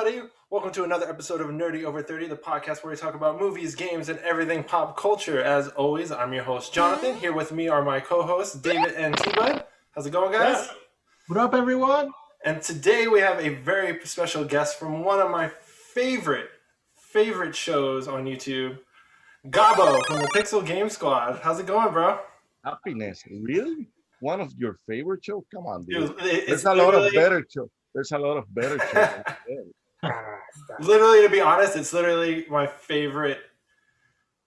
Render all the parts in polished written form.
everybody? Welcome to another episode of NerdyOver30, the podcast where we talk about movies, games, and everything pop culture. As always, I'm your host, Jonathan. Here with me are my co-hosts, David and T-Bud. How's it going, guys? What up, everyone? And today we have a very special guest from one of my favorite shows on YouTube, Gabbo from the Pixel Game Squad. How's it going, bro? Happiness, really? One of your favorite shows? Come on, dude. It's There's a lot of better shows. There's a lot of better shows. Literally, to be honest, it's literally my favorite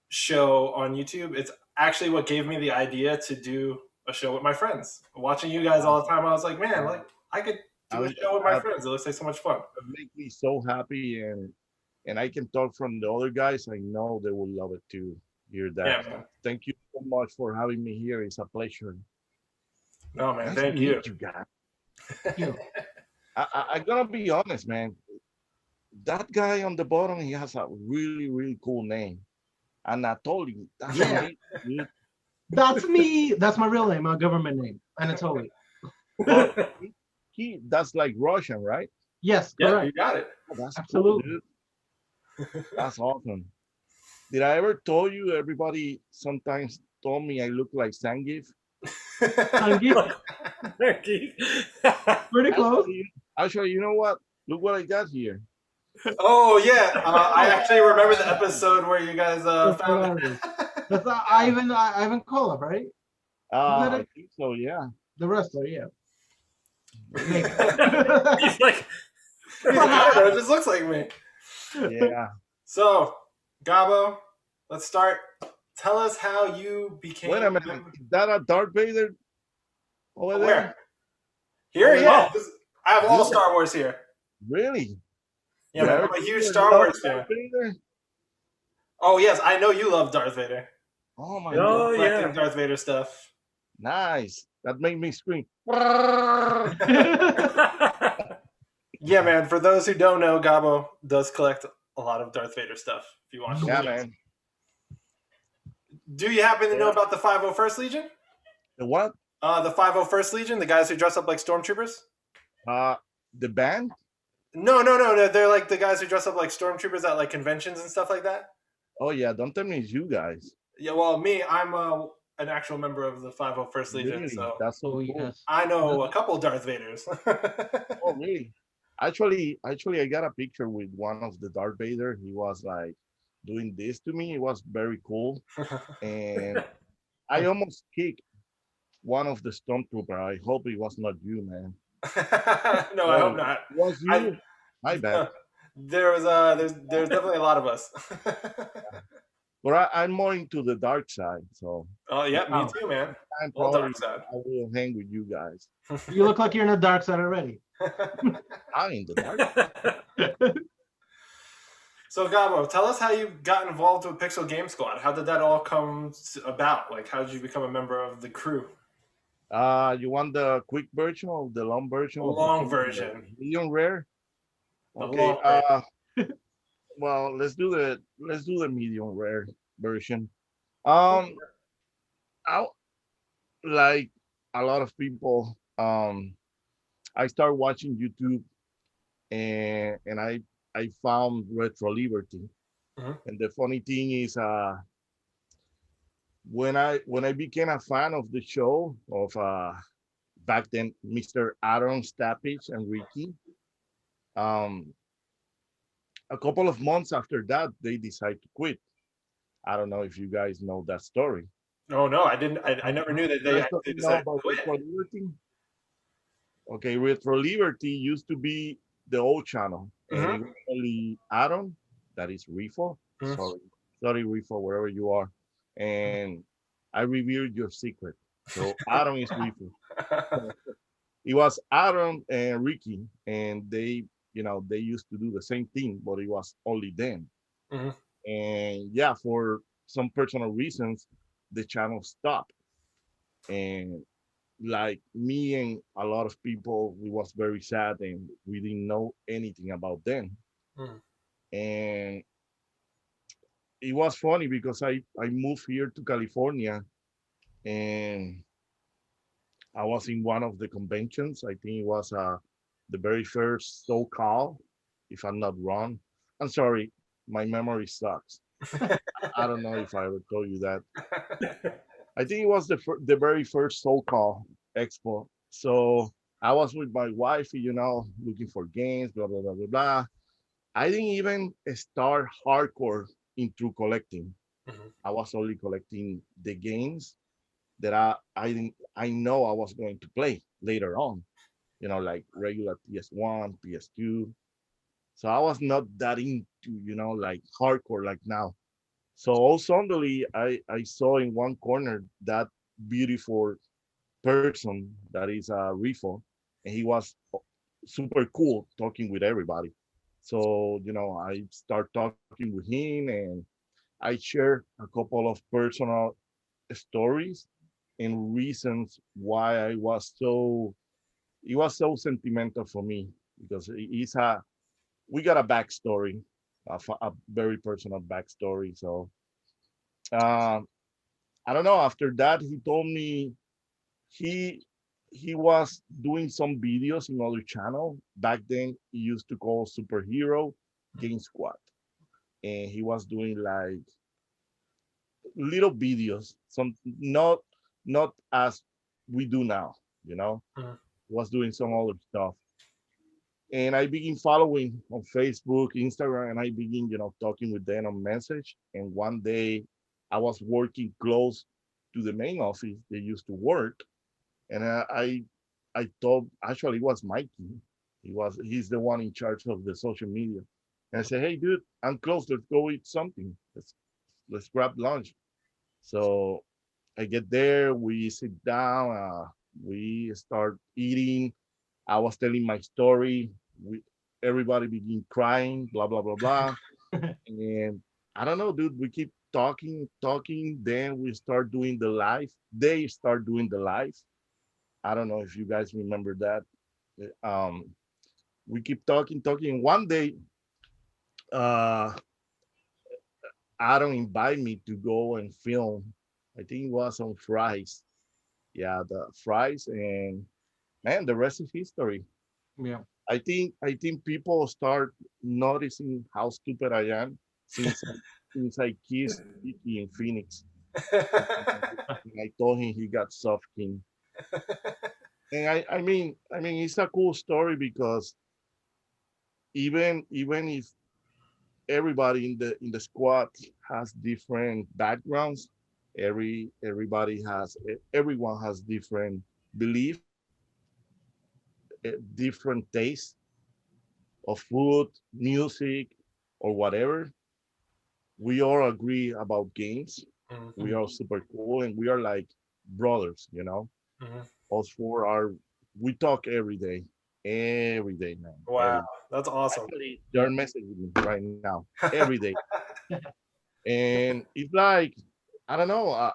show on YouTube. It's actually what gave me the idea to do a show with my friends. Watching you guys all the time, I was like, man, like I could do a show with my friends. It looks like so much fun. It makes me so happy, and I can talk from the other guys. I know they will love it to hear that. Yeah, thank you so much for having me here. It's a pleasure. No, man, Nice thank to you. meet you guys. Thank you. I'm gonna be honest, man. That guy on the bottom, he has a really, really cool name. Anatoly. That's Yeah. amazing, dude. That's me. That's my real name, my government name, Anatoly. Well, that's like Russian, right? Yes, Yeah, correct. you got it. Oh, that's Absolutely. cool, dude. That's awesome. Did I ever told you everybody sometimes told me I look like Zangief? Pretty close. Actually, you know what? Look what I got here. Oh yeah, I actually remember the episode where you guys found it. That's Ivan Koloff, right? that I it? think so, yeah. The wrestler, yeah. He's like, I don't know, it just looks like me. Yeah. So, Gabbo, let's start. Tell us how you became. Wait a minute. Is that a Darth Vader over there? Where? Here, Oh, yeah. wow. I have all Yeah. Star Wars here. Really? Yeah, man, I'm a huge You Star love Wars fan. Darth Vader? Oh yes, I know you love Darth Vader. Oh my Oh god. yeah, Darth Vader stuff. Nice. That made me scream. Yeah, man. For those who don't know, Gabbo does collect a lot of Darth Vader stuff. If you watch the Yeah, videos. man. Do you happen to know Yeah. about the 501st Legion? The what? The 501st Legion, the guys who dress up like stormtroopers? The band? No. They're like the guys who dress up like stormtroopers at like conventions and stuff like that. Oh yeah, don't tell me it's you guys. Yeah, well, I'm an actual member of the 501st Legion, Really? so That's so Oh, cool. yes. I know a couple Darth Vaders. Oh really? Actually, I got a picture with one of the Darth Vader. He was like doing this to me. It was very cool, and I almost kicked one of the stormtrooper. I hope it was not you, man. No, I hope not. It was you? My bad. There's definitely a lot of us. But I'm more into the dark side, so Oh yeah, me too, man. I'm All probably dark side. I will hang with you guys. You look like you're in the dark side already. I'm in the dark. So Gabbo, tell us how you got involved with Pixel Game Squad. How did that all come about? Like, how did you become a member of the crew? You want the quick version or the long version? The long version. Medium rare. The Okay. long Well, let's do the medium rare version. I like a lot of people. I started watching YouTube, and I found Retro Liberty. Mhm. And the funny thing is, when I became a fan of the show of back then, Mr. Aaron Stappich and Ricky, a couple of months after that, they decided to quit. I don't know if you guys know that story. Oh no, I didn't. I never knew that they Guys actually doesn't know decided to about quit. Retro Liberty? Okay, Retro Liberty used to be the old channel. Mhm. And it was only Aaron, that is Rifo. Mhm. Sorry, Rifo, wherever you are. And I revealed your secret. So Aaron is Rifo. It was Aaron and Ricky, and they used to do the same thing, but it was only them. Mhm. And yeah, for some personal reasons, the channel stopped. And like me and a lot of people, we was very sad, and we didn't know anything about them. Mhm. And it was funny because I moved here to California, and I was in one of the conventions. I think it was the very first SoCal. if I'm not wrong. I'm sorry, my memory sucks. I don't know if I ever told you that. I think it was the very first so-called expo. So I was with my wife, looking for games, blah blah blah blah blah. I didn't even start hardcore into collecting. Mhm. I was only collecting the games that I know I was going to play later on. Like regular PS1, PS2. So I was not that into, like hardcore like now. So suddenly I saw in one corner that beautiful person that is Rifo, and he was super cool talking with everybody. So I start talking with him, and I share a couple of personal stories and reasons why it was so sentimental for me because we got a backstory, a very personal backstory. So um, I don't know. After that, he told me he he was doing some videos in other channel. Back then, he used to call Superhero Game Squad, and he was doing like little videos, some not as we do now. You know, Mhm. was doing some other stuff, and I begin following on Facebook, Instagram, and I begin talking with them on message. And one day, I was working close to the main office they used to work, and I told actually it was Mikey. He's the one in charge of the social media. And I said, hey dude, I'm close. Let's go eat something. Let's grab lunch. So I get there, we sit down, we start eating. I was telling my story. We Everybody begin crying, blah blah blah blah. And I don't know, dude. We keep talking, talking. Then we start doing the live. They start doing the live. I don't know if you guys remember that. Um, we keep talking, talking. One day, uh, Adam invited me to go and film. I think it was on fries. Yeah, the fries, and man, the rest is history. Yeah. I think people start noticing how stupid I am since I kissed Mickey in Phoenix. And I told him he got soft skin. And I mean, it's a cool story because even if everybody in the squad has different backgrounds, everyone has different belief, different taste of food, music, or whatever. We all agree about games. Mhm. We are super cool, and we are like brothers. Mhm. Us four are. We talk every day, man. Wow, that's awesome. Actually, they're messaging me right now, every day, and it's like I don't know.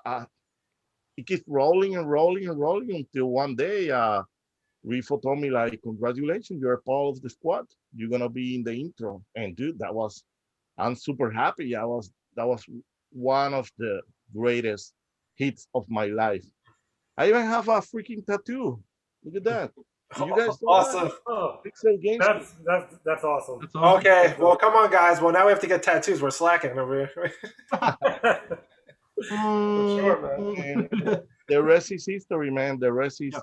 It keeps rolling and rolling and rolling until one day, Rifo told me like, "Congratulations, you're part of the squad. You're gonna be in the intro." And dude, I'm super happy. That was one of the greatest hits of my life. I even have a freaking tattoo. Look at that. Do you guys saw that? Awesome. Oh, Pixel Games. that's awesome. That's awesome. Okay, well, come on, guys. Well, now we have to get tattoos. We're slacking over here. For sure, man. And the rest is history, man. The rest Yeah.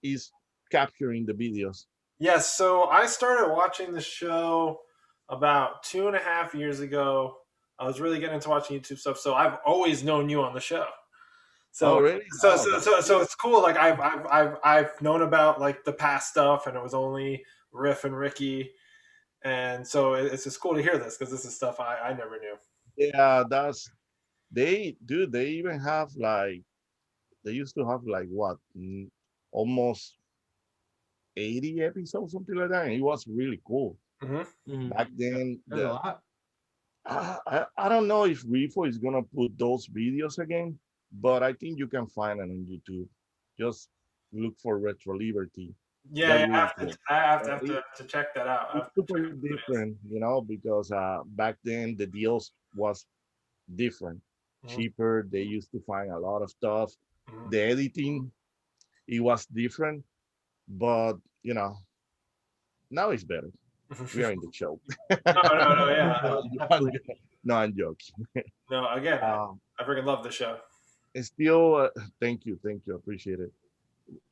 is capturing the videos. Yes, so I started watching the show about 2.5 years ago. I was really getting into watching YouTube stuff, so I've always known you on the show. Oh, So, really? so, Oh, so, that's so, so cool. it's cool. Like I've known about like the past stuff, and it was only Riff and Ricky, and so it's just cool to hear this because this is stuff I never knew. Yeah, they even have like, they used to have like what, almost 80 episodes, something like that. And it was really cool. Hmm. Mhm. Back Yeah. then, There's a lot. I don't know if Rifo is gonna put those videos again, but I think you can find it on YouTube. Just look for Retro Liberty. Yeah, That's yeah, really cool. I have to Uh, it, to check that out. I it's have to check super the different, because back then the deals was different, videos. cheaper. They used to find a lot of stuff. Hmm. The editing, it was different, but now it's better. We are in the show. No, yeah. Definitely. No, I'm joking. No, again, Um, I freaking love the show. and still, thank you, appreciate it.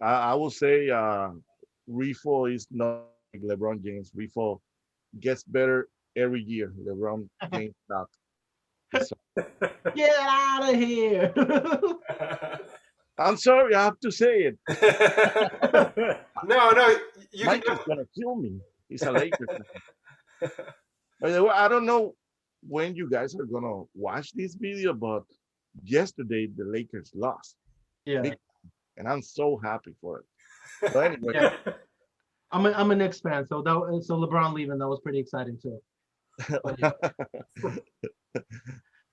I will say, Rifo is not like LeBron James. Rifo gets better every year. LeBron James not. So, Get out of here. I'm sorry, I have to say it. No, you can. Mikey's gonna kill me. He's a Lakers fan. By the way, I don't know when you guys are gonna watch this video, but yesterday the Lakers lost, Yeah. and I'm so happy for it. But anyway, Yeah. I'm a Knicks fan, so LeBron leaving, that was pretty exciting too. But yeah.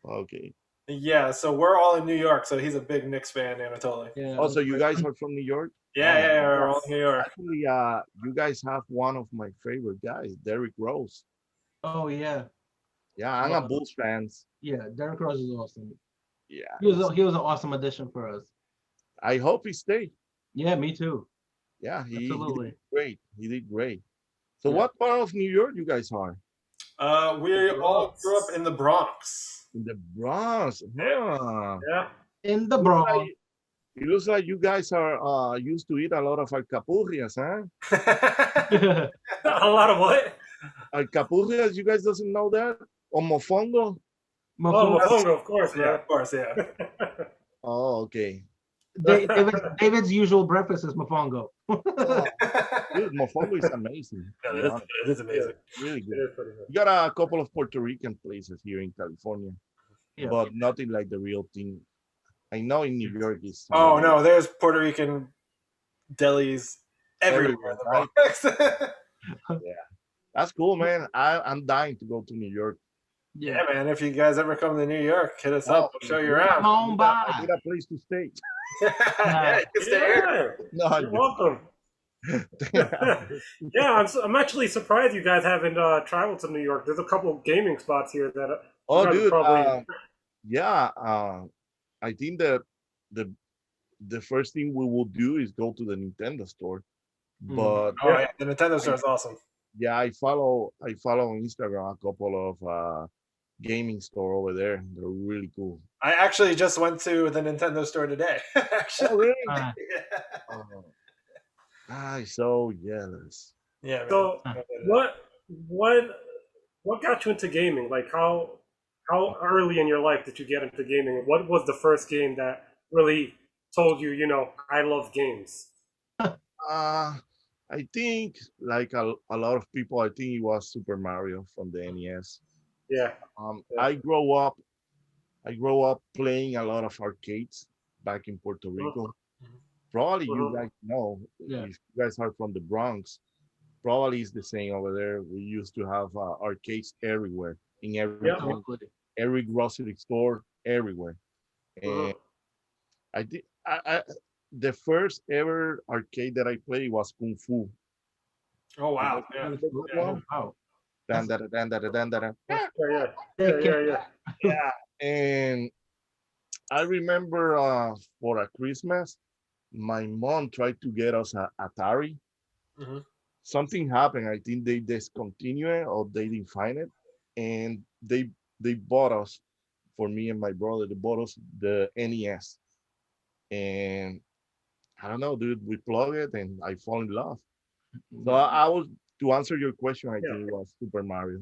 okay. Yeah, so we're all in New York, so he's a big Knicks fan, Anatoly. Yeah. Also, you guys are from New York? Yeah, we're all in New York. Actually, you guys have one of my favorite guys, Derrick Rose. Oh yeah. Yeah, I'm a Bulls fan. Yeah. Derrick Rose is awesome. Yeah, He was an awesome addition for us. I hope he stays. Yeah, me too. Yeah, he Absolutely. did great. He did great. So, Yeah. what part of New York you guys are? We all grew up in the Bronx. In the Bronx. Huh. Yeah. In the Bronx. It looks like you guys are used to eat a lot of alcapurrias, huh? A lot of what? Alcapurrias, you guys doesn't know that? Or mofongo? Oh, Funko, of course, Yeah, man. of course, yeah. Oh, okay. David's usual breakfast is mofongo. Dude, mofongo is amazing. No, it is amazing. Really It good. is pretty good. You got a couple of Puerto Rican places here in California, Yeah. but nothing like the real thing. I know in New York is. Oh no, there's Puerto Rican delis everywhere in the Right? Bronx. That's cool, man. I'm dying to go to New York. Yeah, man. If you guys ever come to New York, hit us Oh, up. We'll show you around. Home I by. need a place to stay. Yeah, you can stay here. Yeah, No, you're welcome. Yeah, I'm actually surprised you guys haven't traveled to New York. There's a couple of gaming spots here that oh, you guys dude. probably. Yeah. I think that the first thing we will do is go to the Nintendo store. Mhm. But Oh yeah, the Nintendo store is awesome. yeah, I follow on Instagram a couple of gaming store over there. They're really cool. I actually just went to the Nintendo store today. Actually, really? Uh, yeah. Oh, I'm so jealous. Yeah, man. So what got you into gaming? Like how early in your life did you get into gaming? What was the first game that really told you, I love games? I think like a lot of people, I think it was Super Mario from the NES. Yeah. I grow up playing a lot of arcades back in Puerto Rico. Probably you guys know, Yeah. if you guys are from the Bronx, probably it's the same over there. We used to have arcades everywhere, in every grocery store, everywhere. And I did. The first ever arcade that I played was Kung Fu. Oh wow. Yeah. Wow. Dan, da, da, dan, da, da, dan, da, da. Yeah. Yeah, and I remember for a Christmas, my mom tried to get us a Atari. Mhm. Something happened. I think they discontinued it or they didn't find it, and they bought us, for me and my brother. They bought us the NES, and I don't know, dude. We plug it, and I fall in love. So I was to answer your question. I think it was Super Mario.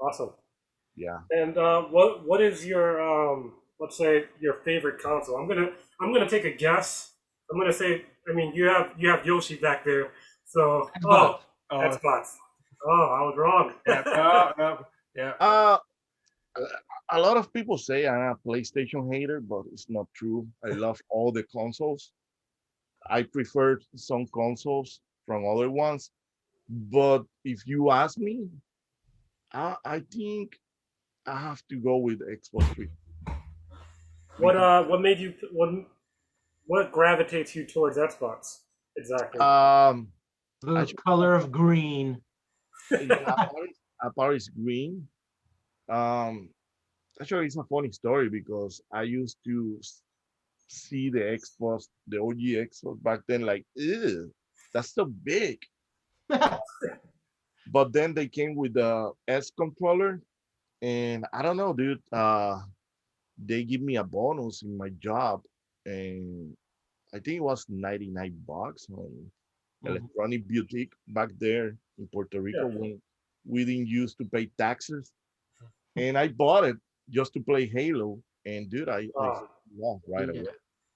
Awesome. Yeah. And what is your let's say your favorite console? I'm gonna take a guess. I'm gonna say, I mean, you have Yoshi back there, so Xbox. Xbox. Oh, I was wrong. No. Yeah. A lot of people say I'm a PlayStation hater, but it's not true. I love all the consoles. I prefer some consoles from other ones, but if you ask me, I think I have to go with Xbox 3. What made you what gravitates you towards Xbox exactly? The color of green. Apart is green. Actually, it's a funny story because I used to see the Xbox, the OG Xbox back then, like, ew, that's so big. But then they came with the S controller, and I don't know, dude. They give me a bonus in my job, and I think it was $99 on Mhm. Electronic Boutique back there in Puerto Yeah. Rico when we didn't used to pay taxes. And I bought it just to play Halo. And dude, I Uh, lost right Yeah. away.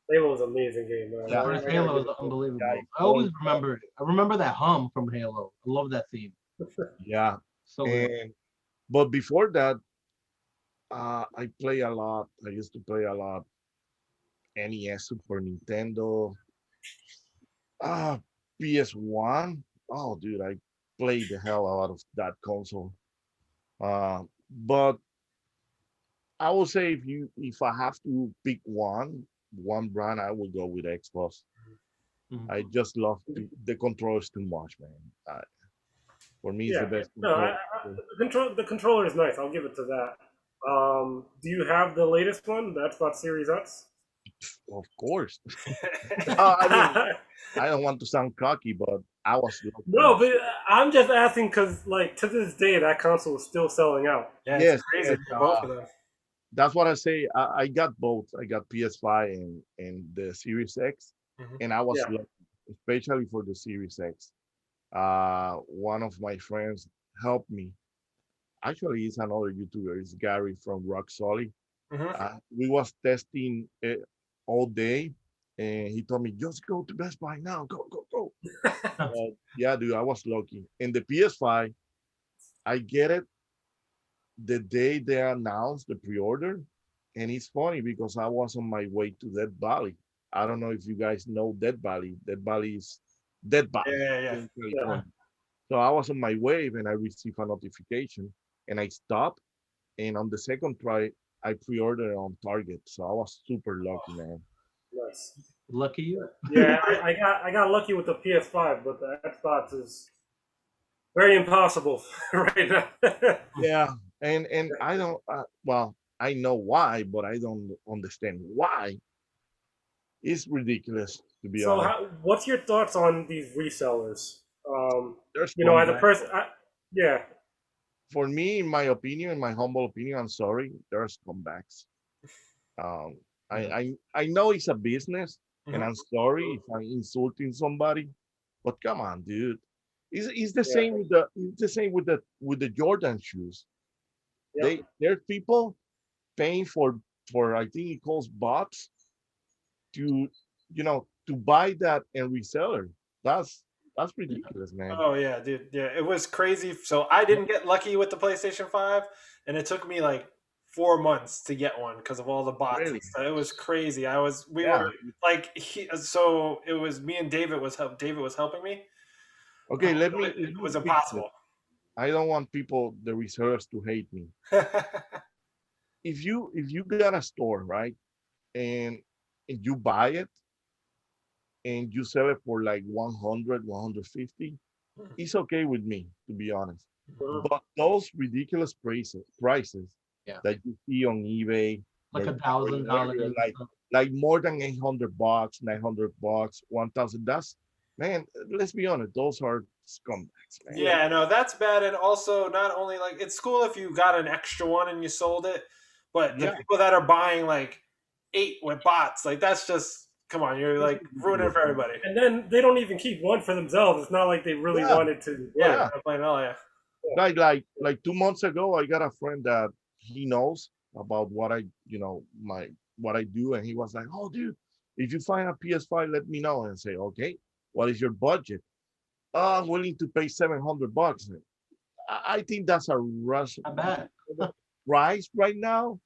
Halo was an amazing game, man. Yeah, First I gotta Halo give is it to yeah, unbelievable. I I fall always in love. remember it. I remember that hum from Halo. I love that theme. Yeah. So good. And but before that, I play a lot. I used to play a lot NES, Super Nintendo, ah, PS1. Oh, dude, I played the hell out of that console. But I will say if I have to pick one brand, I will go with Xbox. Mhm. I just love the controllers too much, man. For me, it's the Yeah. best No, control. the controller is nice. I'll give it to that. Do you have the latest one, the Xbox Series X? Of course. I mean, I don't want to sound cocky, but I was lucky No, enough. but I'm just asking because, like, to this day, that console is still selling out. Yeah, it's Yes, crazy yes. for both of them. That's what I say. I got both. I got PS5 and the Series X, Mhm. and I was Yeah. lucky, especially for the Series X. One of my friends helped me. Actually, it's another YouTuber. It's Gary from Rock Solid. Mhm. We was testing it all day, and he told me, "Just go to Best Buy now. Go, go, go." Yeah, dude, I was lucky. And the PS5, I get it the day they announced the pre-order, and it's funny because I was on my way to Dead Valley. I don't know if you guys know Dead Valley. Dead Valley is Dead Yeah, Valley yeah, yeah. in Yeah. California. So I was on my way and I received a notification, and I stopped. And on the second try, I pre-ordered on Target. So I was super lucky, man. Nice. Lucky you. Yeah, I got lucky with the PS5, but the Xbox is very impossible right now. Yeah, and I don't. Well, I know why, but I don't understand why. It's ridiculous, to be So, honest. what's your thoughts on these resellers? There's As a comeback. person, yeah, For me, in my opinion, in my humble opinion, I'm sorry, there's comebacks. Um, I know it's a business, and Mhm. I'm sorry if I'm insulting somebody, but come on, dude. It's the yeah, same with the Jordan shoes. yep, There's people paying for I think it calls bots to to buy that and reseller. That's that's ridiculous, man. Oh yeah, dude. Yeah, it was crazy. So I didn't get lucky with the PlayStation 5, and it took me like 4 months to get one because of all the bots and Really? stuff. It was crazy. We were Yeah. like, so it was me and David was helping me. Okay, It let me was fix it. impossible. I don't want people, the resellers, to hate me. If you got a store, right, and you buy it and you sell it for like 100, 150, it's okay with me, to be honest. uh-huh, But those ridiculous prices Yeah. that you see on eBay, Like Mercado $1,000 Libre, and stuff. like more than $800, $900, 1,000. That's, man. Let's be honest. Those are scumbags, man. yeah, Yeah, no, that's bad. And also, not only like it's cool if you got an extra one and you sold it, but the Yeah, people that are buying like 8 with bots, like that's just come on, you're that's like ruining it ridiculous, for man. everybody. and then they don't even keep one for themselves. It's not like they really Yeah, wanted to. Yeah, Right. yeah. I'm playing all yeah. Like 2 months ago, I got a friend that he knows about what I do, and he was like, "Oh, dude, if you find a PS5, let me know." And say, "Okay, what is your budget?" "Oh, I'm willing to pay $700." I think that's a rush Not bad. price right now.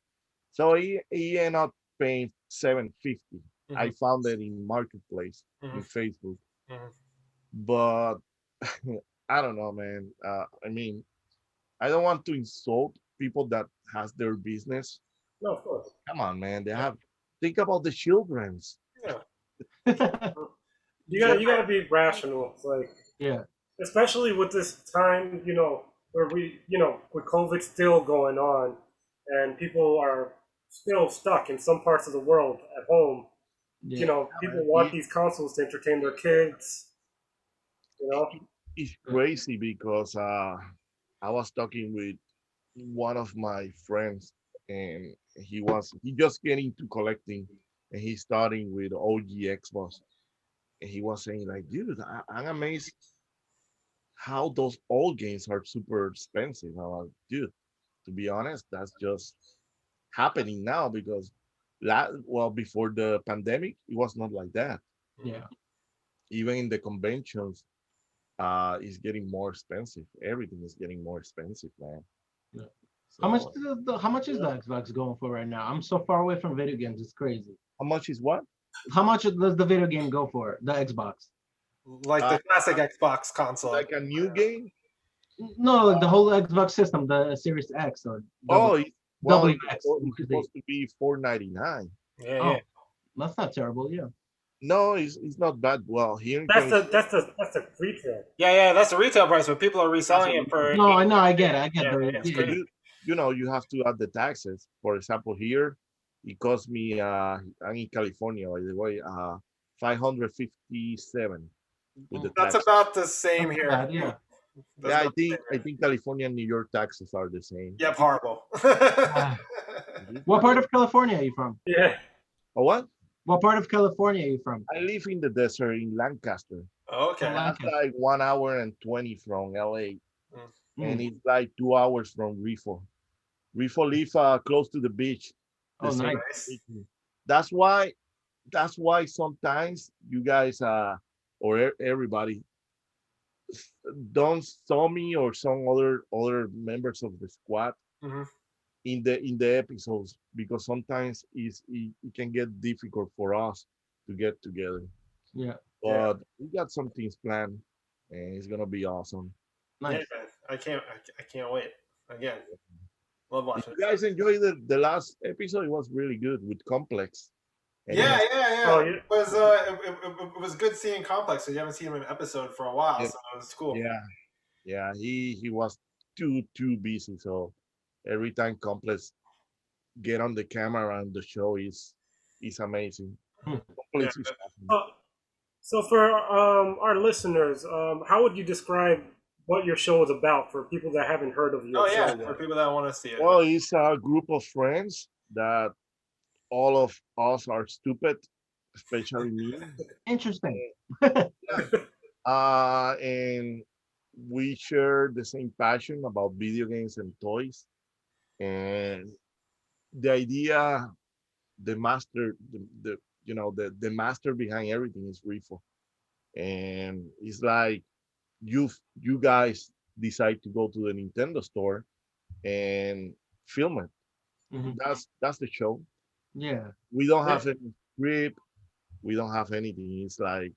So he ended up paying 750. I Hmm. found it in Marketplace Hmm. in Facebook, Hmm. but I don't know, man. I mean, I don't want to insult people that has their business. No, of course. Come on, man. They have think about the childrens. Yeah. You gotta be rational. It's like, Yeah. especially with this time, where with COVID still going on, and people are still stuck in some parts of the world at home. Yeah. People want Yeah, these consoles to entertain their kids. You know. it's crazy because I was talking with one of my friends, and he just getting into collecting, and he's starting with OG Xbox, and he was saying like, dude, I'm amazed how those old games are super expensive. I'm like, dude, to be honest, that's just happening now because well, before the pandemic, it was not like that. Yeah. Even in the conventions, it's getting more expensive. Everything is getting more expensive, man. Yeah. So How much is the Xbox going for right now? I'm so far away from video games. It's crazy. how much is what? How much does the video game go for? The Xbox? Like Uh, the classic Xbox console. like a new game? No, like the whole Xbox system, the Series X or Oh, well, WX. it's supposed to be 499. Yeah, Oh, yeah. that's not terrible. Yeah. No, it's not bad. Well, here in That's California, the retail. Yeah, yeah, that's the retail price, but people are reselling it for No, I know. I 800. get it. I get Yeah, the. yeah, it's Yeah, but yeah. crazy. you know you have to add the taxes. For example, here it cost me I'm in California by the way 557 with the That's taxes. about the same That's not here. bad. Yeah. That's Yeah, about the same I here. think California and New York taxes are the same. Yep, horrible. Ah. What part of California are you from? Yeah. Oh, what? What part of California are you from? I live in the desert in Lancaster. Oh, Okay. That's Lancaster. like 1 hour and 20 from LA, and Mm. it's like 2 hours from Rifo. Rifo live close to the beach. The Oh, same. nice. Nice. That's why. That's why sometimes you guys or everybody don't saw me or some other members of the squad Mhm. in the episodes because sometimes it can get difficult for us to get together. Yeah. Yeah. But we got some things planned, and it's gonna be awesome. Yeah, Nice. man. I can't wait. Again, love Did watching you guys this. enjoy the last episode? It was really good with Complex. And he Yeah, has yeah, yeah. Oh, It yeah. was it was good seeing Complex. So you haven't seen him in an episode for a while, yeah, so it was cool. yeah, yeah. He was too busy. So every time Complex get on the camera and the show is amazing. Hmm. Yeah. Complex is awesome. Uh, so for our listeners, how would you describe what your show is about for people that haven't heard of Oh your yeah, show for yet? people that want to see it. Well, it's a group of friends that all of us are stupid, especially me. Interesting. And we share the same passion about video games and toys. And the idea, the master, the the master behind everything is Rifo. And it's like you guys decide to go to the Nintendo store and film it. Mhm. That's the show. Yeah. We don't Yeah. have any script. We don't have anything. It's like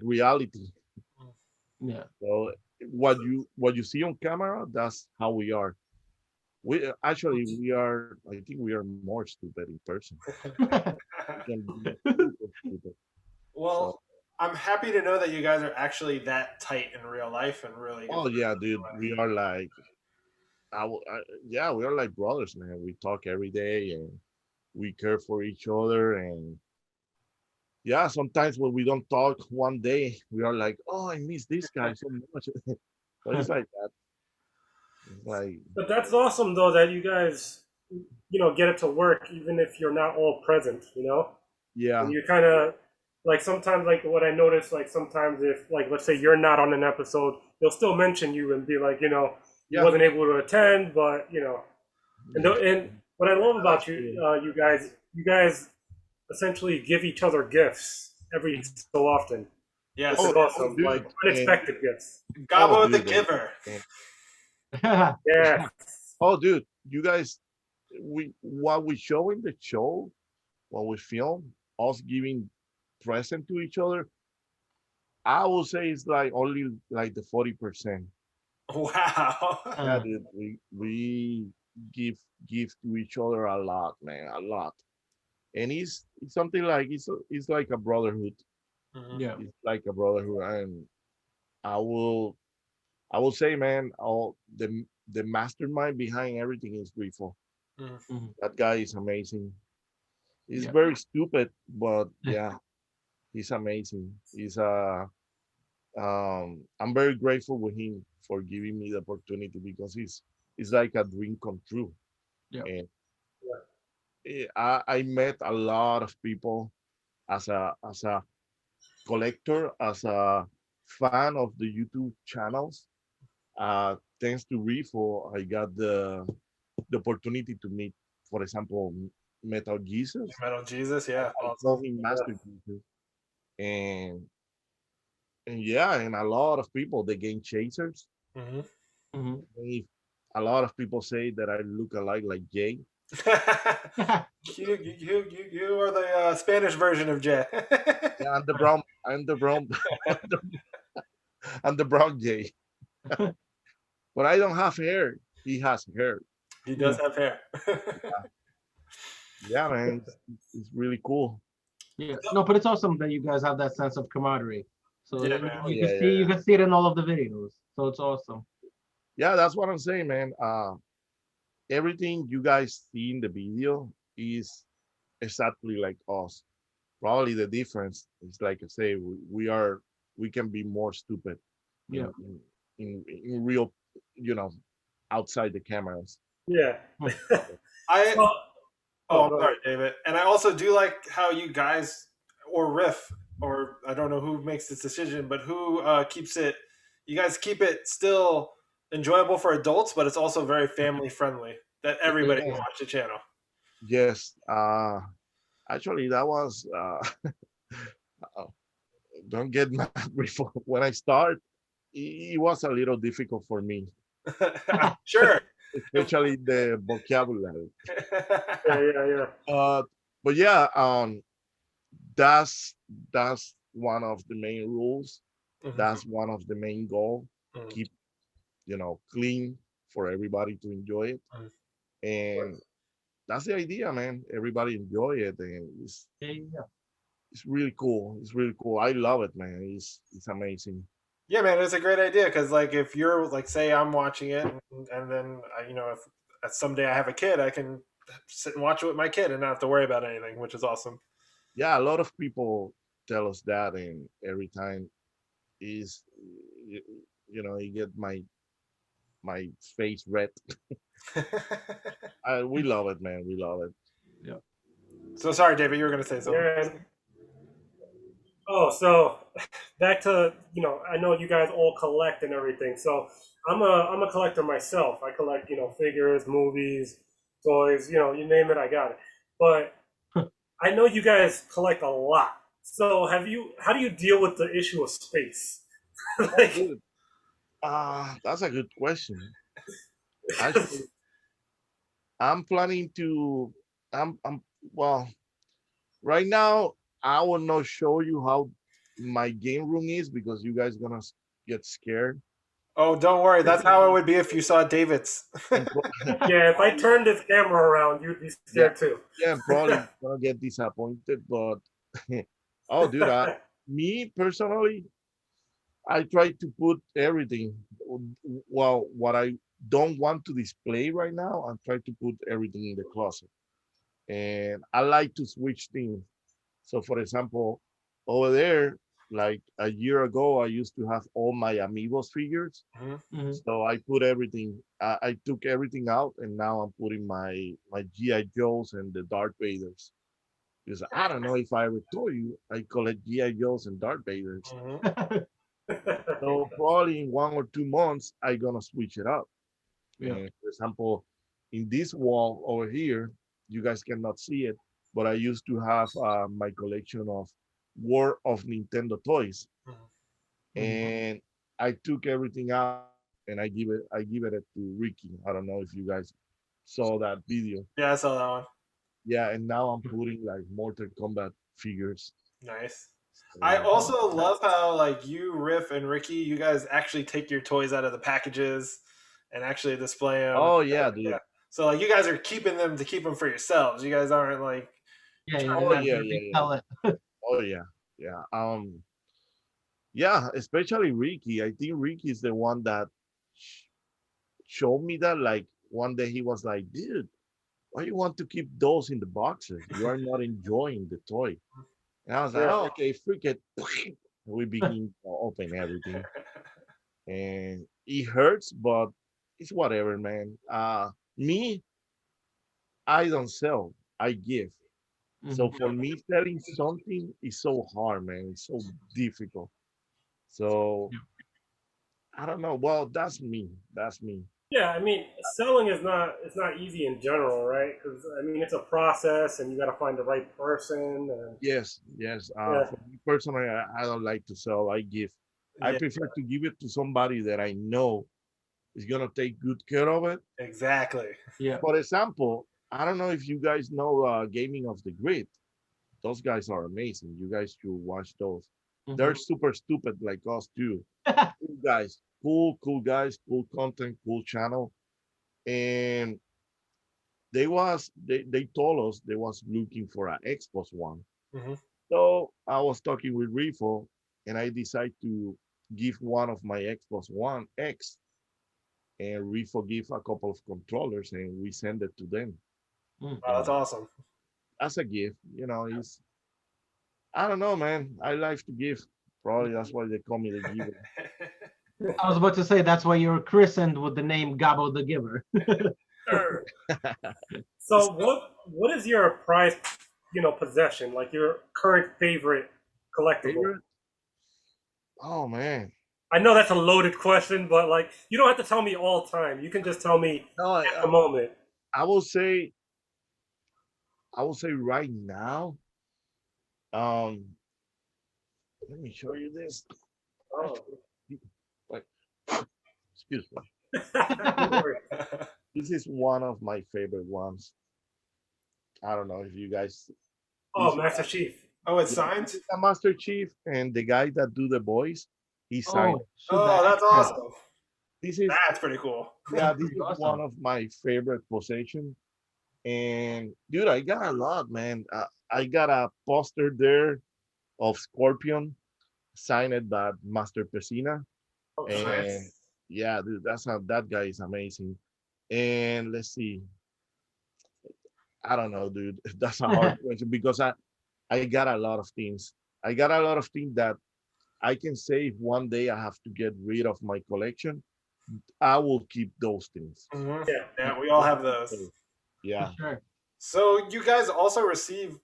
reality. Yeah. So what you see on camera, that's how we are. We actually we are. I think we are more stupid in person. We can be super stupid. So Well, I'm happy to know that you guys are actually that tight in real life and really good oh friends yeah, in real dude, life. we are like yeah, we are like brothers, man. We talk every day and we care for each other. And yeah, sometimes when we don't talk one day, we are like, oh, I miss this guy so much. But it's like that. It's like But that's awesome though that you guys, get it to work even if you're not all present. yeah, And you kind of like sometimes like what I notice like sometimes if like let's say you're not on an episode, they'll still mention you and be like you yeah, wasn't able to attend, but and yeah. and what I love That's about you cool. you guys essentially give each other gifts every so often, which Yes, is awesome, like Dude, and unexpected gifts. Gabbo the dude, Giver. and Yeah. dude, you guys, we what we show in the show, what we film, us giving present to each other, I would say it's like only like the 40%. Wow. Yeah, Uh, dude, we give give to each other a lot, man, a lot. And it's something like it's like a brotherhood. Mhm. yeah. It's like a brotherhood, and I will I will say, man, all the mastermind behind everything is Grifo. Mhm. Mhm. That guy is amazing. He's Yeah. very stupid, but yeah, he's amazing. He's I'm very grateful with him for giving me the opportunity because it's like a dream come true. Yeah. And Yeah. I met a lot of people as a collector, as a fan of the YouTube channels. Thanks to Refo, I got the opportunity to meet, for example, Metal Jesus. Metal Jesus, yeah, I call awesome. him Master Jesus, and and yeah, and a lot of people, the game chasers. Hmm. Mhm. If a lot of people say that I look alike like Jay. You are the Spanish version of Jay. Yeah, I'm the brown. I'm the brown. I'm the brown Jay. But I don't have hair. He has hair. He does Yeah. have hair. Yeah, man, it's really cool. Yeah. No, but it's awesome that you guys have that sense of camaraderie. So Yeah, man. Oh you yeah, can yeah, see yeah. it in all of the videos. So it's awesome. Yeah, that's what I'm saying, man. Everything you guys see in the video is exactly like us. Probably the difference is like I say, we can be more stupid Yeah. in real, you know, outside the cameras. Yeah. I So, Oh, oh, I'm go ahead. sorry, David. And I also do like how you guys, or Riff, or I don't know who makes this decision, but who keeps it. You guys keep it still enjoyable for adults, but it's also very family friendly. That everybody can Yes, watch the channel. yes. Actually, that was uh, don't get mad before when I start. It was a little difficult for me, I'm sure. especially the vocabulary. Yeah, yeah, yeah. Uh, but yeah, that's that's one of the main rules. Mhm. That's one of the main goal. Mhm. Keep clean for everybody to enjoy it, Mhm. and that's the idea, man. Everybody enjoy it, and Yeah, yeah. it's really cool. It's really cool. I love it, man. It's amazing. Yeah, man, it's a great idea because, like, if you're like, say, I'm watching it, and then if someday I have a kid, I can sit and watch it with my kid and not have to worry about anything, which is awesome. Yeah, a lot of people tell us that, and every time is you, you get my face red. We love it, man. We love it. Yeah. So sorry, David, you were going to say something. Yeah. Oh, so back to I know you guys all collect and everything. So I'm a collector myself. I collect figures, movies, toys. You name it, I got it. But I know you guys collect a lot. So how do you deal with the issue of space? Oh, Like, dude. That's a good question. Actually, I'm planning to. I'm well. Right now, I will not show you how my game room is because you guys gonna get scared. Oh, don't worry. That's how it would be if you saw David's. And yeah, if I turned this camera around, you'd be yeah, scared too. yeah, I'm probably gonna get disappointed. But oh, dude, me personally, I try to put everything. Well, what I don't want to display right now, I try to put everything in the closet. And I like to switch things. So, for example, over there, like a year ago, I used to have all my Amigos figures. Mhm. Mhm. So I put everything. I took everything out, and now I'm putting my GI Joes and the Darth Vaders. Because I don't know if I ever told you, I collect GI Joes and Darth Vaders. Mhm. So probably in 1 or 2 months, I gonna switch it up. Yeah. And for example, in this wall over here, you guys cannot see it, but I used to have my collection of War of Nintendo toys, and I took everything out and I give it to Ricky. I don't know if you guys saw that video. Yeah, I saw that one. Yeah, and now I'm putting like Mortal Kombat figures. Nice. I So, also love how like you, Riff, and Ricky, you guys actually take your toys out of the packages and actually display them. oh yeah, Yeah. dude. So like you guys are keeping them to keep them for yourselves. You guys aren't like Yeah, yeah, Oh yeah. yeah, They yeah, yeah. resell it. Oh yeah, yeah. Yeah, especially Ricky. I think Ricky is the one that sh- showed me that. Like one day he was like, "Dude, why you want to keep those in the boxes? You are not enjoying the toy." And I was like, Yeah. "Oh, okay, freak it." We begin to open everything, and it hurts, but it's whatever, man. Me, I don't sell, I give. So Mhm. for me, selling something is so hard, man. It's so difficult. So Yeah. I don't know. Well, that's me. That's me. Yeah, I mean, selling is not it's not easy in general, right? Because I mean, it's a process, and you got to find the right person, and Yes, yes. yeah, For me personally, I don't like to sell. I give. I Yeah, prefer to give it to somebody that I know is gonna take good care of it. exactly. Yeah. For example, I don't know if you guys know Gaming of the Grid. Those guys are amazing. You guys should watch those. They're Mhm. super stupid like us too. Cool guys, cool guys, cool content, cool channel. And they told us they was looking for an Xbox One. Hmm. So I was talking with Rifo, and I decided to give one of my Xbox One X, and Rifo give a couple of controllers, and we send it to them. Mm. Wow, that's And awesome. as a gift, it's I don't know, man. I like to give. Probably that's why they call me the giver. I was about to say that's why you're christened with the name Gabbo the Giver. sure. So what is your prized possession, like your current favorite collectible? Favorite? Oh man. I know that's a loaded question, but like you don't have to tell me all time. You can just tell me No, at the moment. I will say right now. Um, let me show you this. Oh, Like, excuse me. no worries. This is one of my favorite ones. I don't know if you guys. Oh, This is Master Chief. Oh, it's yeah, this signed? is a Master Chief, and the guy that do the voice, he signed. Oh, shoot Oh, that. that's awesome. This is That's pretty cool. yeah, this Pretty is one awesome. of my favorite possession. And dude, I got a lot, man. I got a poster there of Scorpion signed by Master Pesina. Oh, shit. And Nice. yeah, dude, that guy is amazing. And let's see, I don't know, dude. That's a hard question because I got a lot of things. I got a lot of things that I can say if one day I have to get rid of my collection, I will keep those things. Hmm. Yeah. Yeah, we all have those. For Yeah. sure. So you guys also receive,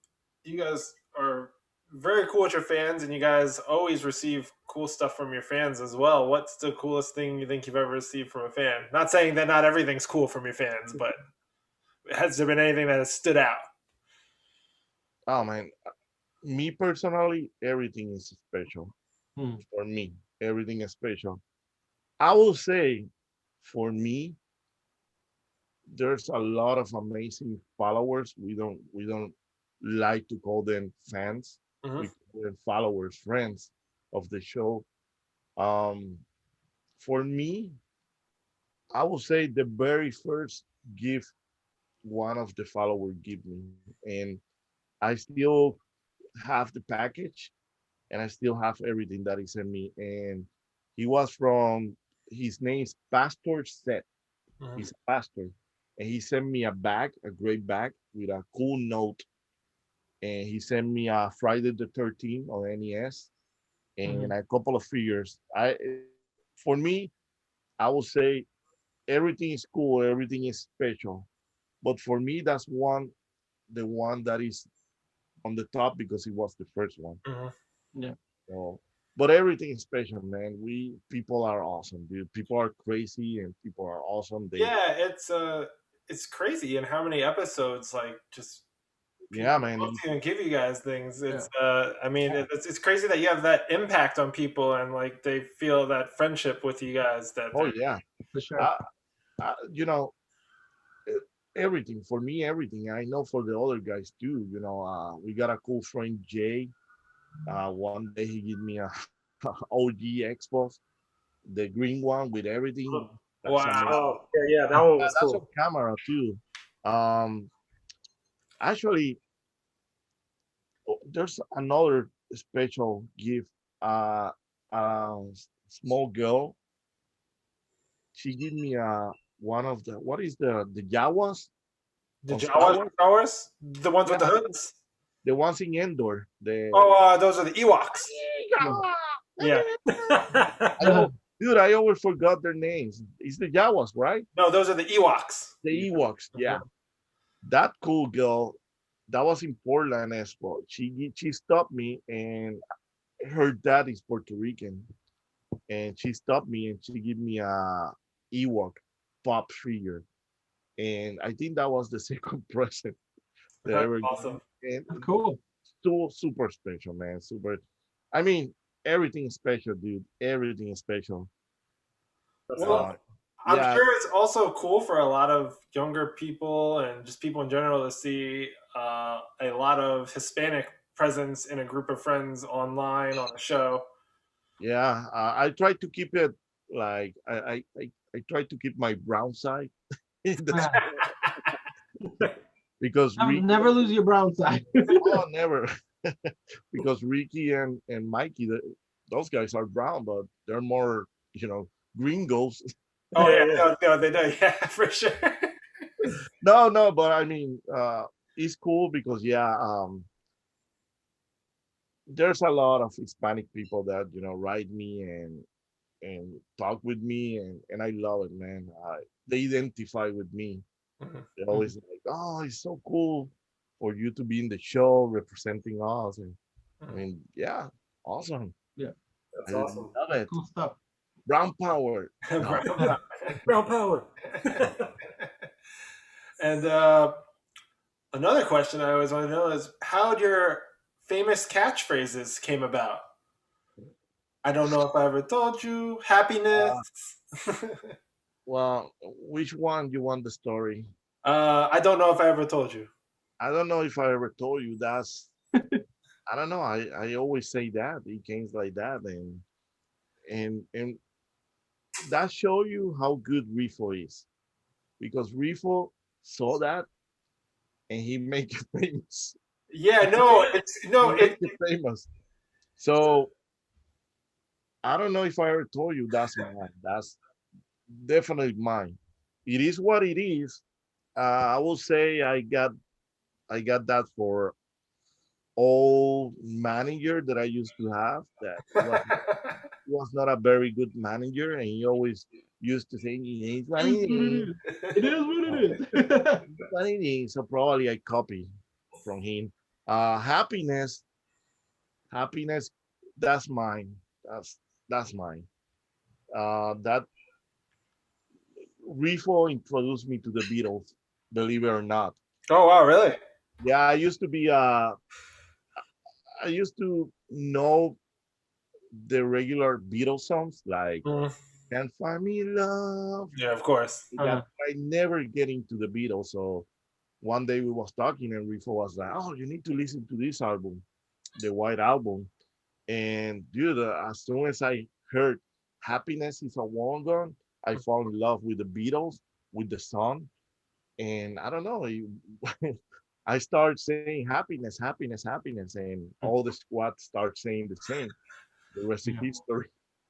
you guys are very cool with your fans, and you guys always receive cool stuff from your fans as well. What's the coolest thing you think you've ever received from a fan? Not saying that not everything's cool from your fans, but has there been anything that has stood out? Oh man, me personally, everything is special Hmm. for me. Everything is special. I will say, for me, there's a lot of amazing followers. We don't like to call them fans. Hmm. We call them followers, friends of the show. Um, for me, I will say the very first gift one of the followers give me, and I still have the package, and I still have everything that he sent me. And he was from his name's Pastor Set. Hmm. He's a pastor, and he sent me a bag, a great bag with a cool note. And he sent me a Friday the 13th on NES Mhm. and a couple of figures. For me, I would say everything is cool, everything is special. But for me, that's the one that is on the top because it was the first one. Hmm. Yeah. So, but everything is special, man. We people are awesome, dude. People are crazy and people are awesome. Yeah, it's crazy in how many episodes like just people Yeah, love man. to and give you guys things. Yeah. I mean, it's crazy that you have that impact on people and like they feel that friendship with you guys. That Oh they're yeah. For sure. I, you know, e- everything for me, everything. I know for the other guys too. We got a cool friend Jay. One day he gave me a OG Xbox, the green one with everything. That's amazing. wow. Oh, yeah, that one was That's on cool. camera too. Um, Actually, there's another special gift. Small girl. She gave me one of the what is the Jawas The on Star Jawas, Wars? Jawas, the ones with the Yeah, hoods. the ones in Endor. The Oh, those are the Ewoks. Yeah. Yeah. Dude, I always forgot their names. It's the Jawas, right? No, those are the Ewoks. The Ewoks. Yeah. That cool girl, that was in Portland Expo. She stopped me, and her dad is Puerto Rican, and she stopped me and she gave me a Ewok pop figure, and I think that was the second present that I ever got. Awesome. And Cool. so super special, man. Super. I mean, everything is special, dude. Everything is special. Well, I'm yeah, sure it's also cool for a lot of younger people and just people in general to see a lot of Hispanic presence in a group of friends online on a show. yeah. I try to keep it like I try to keep my brown side in the because Ricky, Never lose your brown side. oh, never. Because Ricky and Mikey, those guys are brown, but they're more, gringos. Oh yeah, no, they do, yeah, for sure. No, but I mean, it's cool because there's a lot of Hispanic people that write me and talk with me, and I love it, man. They identify with me. They're always like, "Oh, it's so cool for you to be in the show representing us," and I mean, yeah, awesome. Yeah, that's awesome. Love it. Cool stuff. Brown power. No. Brown power. And another question I always want to know is how your famous catchphrases came about. I don't know if I ever told you. Happiness. Well, which one you want the story? I don't know if I ever told you. I don't know if I ever told you. That's I don't know. I always say that it came like that, and that show you how good Rifo is, because Rifo saw that and he make it famous. Yeah, no, Make it famous. So I don't know if I ever told you that's mine. That's definitely mine. It is what it is. I will say I got that for old manager that I used to have that was not a very good manager, and he always used to say, "It's what it is. It is what it is. What it is." So probably I copy from him. Happiness, happiness, that's mine. That's mine. That Rifo introduced me to the Beatles, believe it or not. Oh wow, really? Yeah, I used to know the regular Beatles songs like "Can't Find Me Love." Yeah, of course. I never get into the Beatles. So one day we was talking and Rifo was like, "Oh, you need to listen to this album, the White Album." And dude, as soon as I heard "Happiness Is a War Gun," I fall in love with the Beatles, with the song, and I don't know. I start saying happiness, happiness, happiness, and all the squad start saying the same. The rest is history.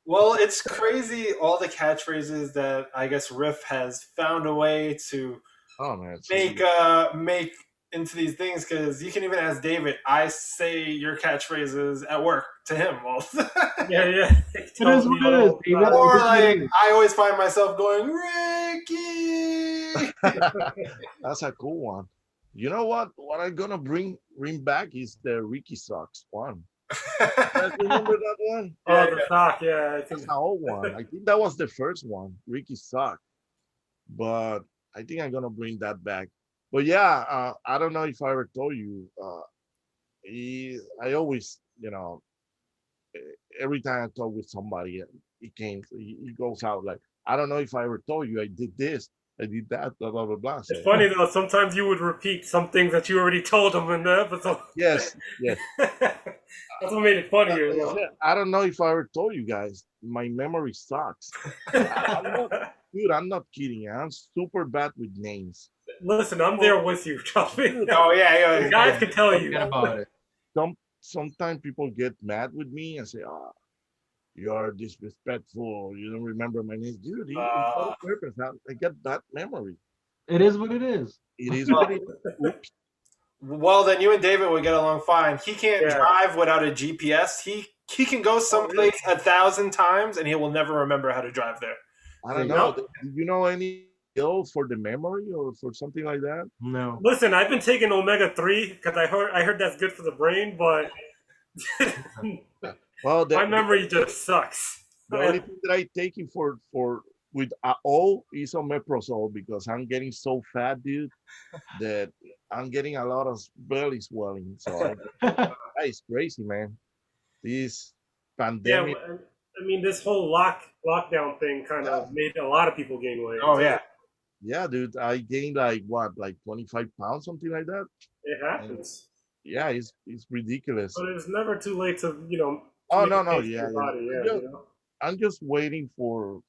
Well, it's crazy all the catchphrases that I guess Riff has found a way to Oh man, make into these things, because you can even ask David. I say your catchphrases at work to him all the time. Yeah. It is what it is, David. Or like I always find myself going, Ricky. that's a cool one. You know what? What I'm gonna bring back is the Ricky Socks one. You guys remember that one? Oh, the sock, yeah. I think That's an old one. I think that was the first one, Ricky Sock. But I think I'm gonna bring that back. But yeah, I don't know if I ever told you. I always, every time I talk with somebody, he goes out like, I don't know if I ever told you I did this, I did that, blah blah blah blah. So, it's funny though. Sometimes you would repeat some things that you already told them in the episode. yes. That's what made it funnier. I don't know if I ever told you guys. My memory sucks. Dude, I'm not kidding. I'm super bad with names. Listen, I'm there with you. Trust me. Oh yeah. The guys can tell you. about it. Sometimes people get mad with me and say, "Oh, you are disrespectful. You don't remember my name." Dude, it's not a purpose. I get bad memory. It is what it is. It is what it is. Oops. Well, then you and David would get along fine. He can't drive without a GPS. He he can go someplace 1,000 times and he will never remember how to drive there. I don't know. Do you know any pill for the memory or for something like that? No. Listen, I've been taking omega-3 because I heard that's good for the brain, but Well, my memory just sucks. the only thing that I take it for with O is omeprazole because I'm getting so fat, dude, that I'm getting a lot of belly swelling. So that is crazy, man. This Yeah, pandemic. I mean, this whole lockdown thing kind of made a lot of people gain weight. Oh yeah. Yeah, dude, I gained like what, like 25 pounds, something like that. It happens. Yeah, it's ridiculous. But it's never too late to, Oh make no, a no, change to yeah, your body. yeah. Yeah, I'm just waiting for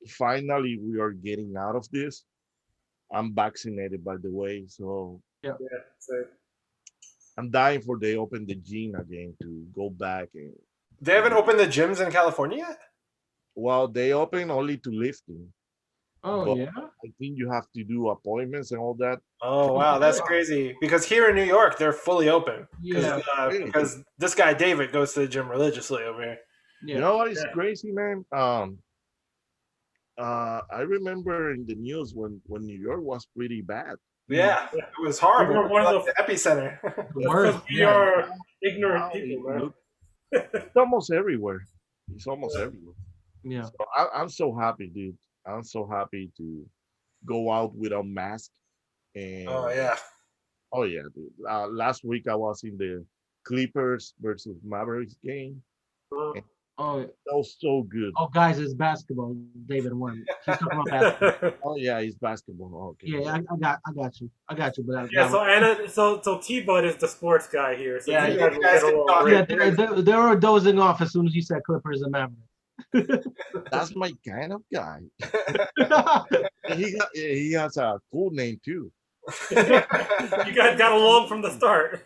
finally we are getting out of this. I'm vaccinated, by the way, so yeah. So, I'm dying for they open the gym again to go back and. They haven't opened the gyms in California yet? Well, they open only to lifting. Oh But yeah. I think you have to do appointments and all that. Oh wow, that's crazy. Because here in New York, they're fully open. Yeah. Because this guy David goes to the gym religiously over here. Yeah. You know what is crazy, man? I remember in the news when New York was pretty bad. Yeah, it was horrible. We were one of the epicenter. because we are ignorant people, man. It's almost everywhere. It's almost everywhere. Yeah. So I'm so happy, dude. I'm so happy to go out without mask. And Oh yeah. oh yeah, dude. Last week I was in the Clippers versus Mavericks game. Oh. That was so good. Oh, guys, it's basketball. David won. He's talking about basketball. Oh yeah, it's basketball. Oh, okay. Yeah, I got you. I got you. But Yeah, so Anna, so T-Bud is the sports guy here. So Yeah, you you guys will guys get can along talk. great. yeah, they were dozing off as soon as you said Clippers and Mavericks. That's my kind of guy. He has a cool name too. You guys got along from the start.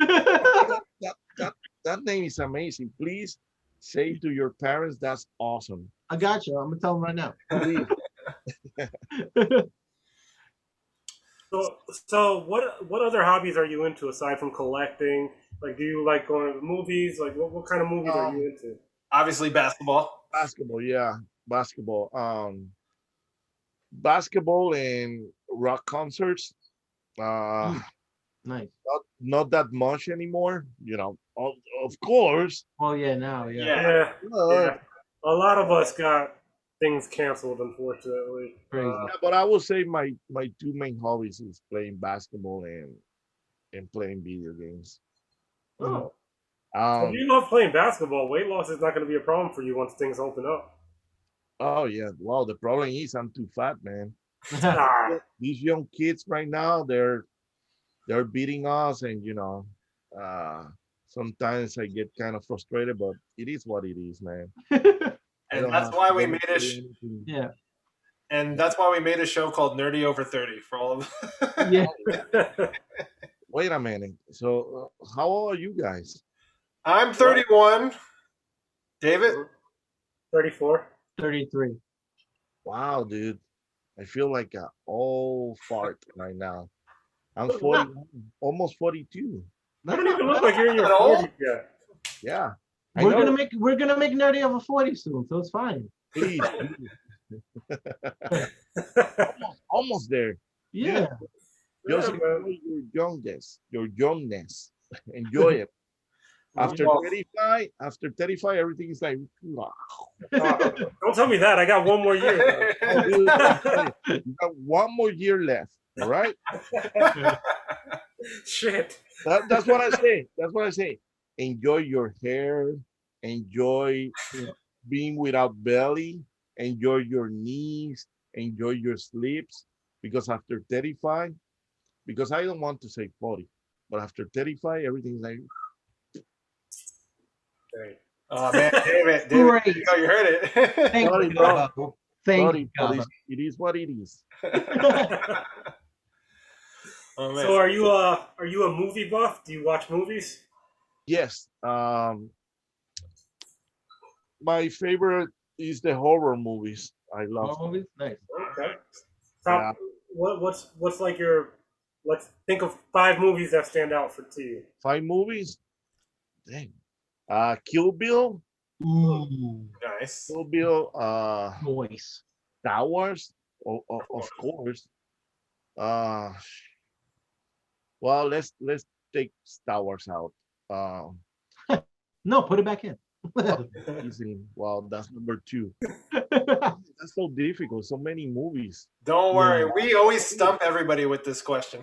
That name is amazing. Please say to your parents that's awesome. I got you. I'm gonna tell them right now. Please. So what other hobbies are you into aside from collecting? Like, do you like going to the movies? Like, what kind of movies are you into? Obviously basketball. Basketball, yeah, basketball. Basketball and rock concerts. Nice. Not that much anymore. You know, of course. Well, yeah, now, yeah. Yeah. Yeah. A lot of us got things canceled, unfortunately. Crazy. Yeah, but I would say my two main hobbies is playing basketball and playing video games. Oh. If you love playing basketball, weight loss is not going to be a problem for you once things open up. Oh yeah. Well, the problem is I'm too fat, man. Ah, These young kids right now, they're beating us, and sometimes I get kind of frustrated, but it is what it is, man. And that's why we made Yeah. And that's why we made a show called NerdyOver30 for all of Yeah. Wait a minute. So, how old are you guys? I'm 31. David? 34. 33. Wow, dude. I feel like an old fart right now. I'm 40, almost 42. You don't even look like you're in your At all? 40s yet. Yeah. We're gonna make Nerdy over 40 soon, so it's fine. Please. almost there. Yeah. Just Yeah, man. enjoy your youngness. Enjoy it. After 35, everything is like, Don't tell me that. I got one more year. oh, dude, you got one more year left. All right. Shit. That's what I say. That's what I say. Enjoy your hair. Enjoy being without belly. Enjoy your knees. Enjoy your sleeps. Because after 35, because I don't want to say 40, but after 35, everything's like. Right. Oh man, David, Great. you heard it. Thank Sorry, you, bro. Gabbo. Thank Sorry, you, but Gabbo. it is what it is. Oh, man. So are you a movie buff? Do you watch movies? Yes. My favorite is the horror movies. I love. Horror movies? Nice. Okay. Top, what's like your? Let's think of 5 movies that stand out to you. 5 movies. Dang. Kill Bill. Ooh, Nice. Kill Bill, noise. Star Wars, of course. Uh, well, let's take Star Wars out. Uh, No, put it back in. Amazing. Well, that's number two. That's so difficult. So many movies. Don't worry, Yeah. we always stump everybody with this question.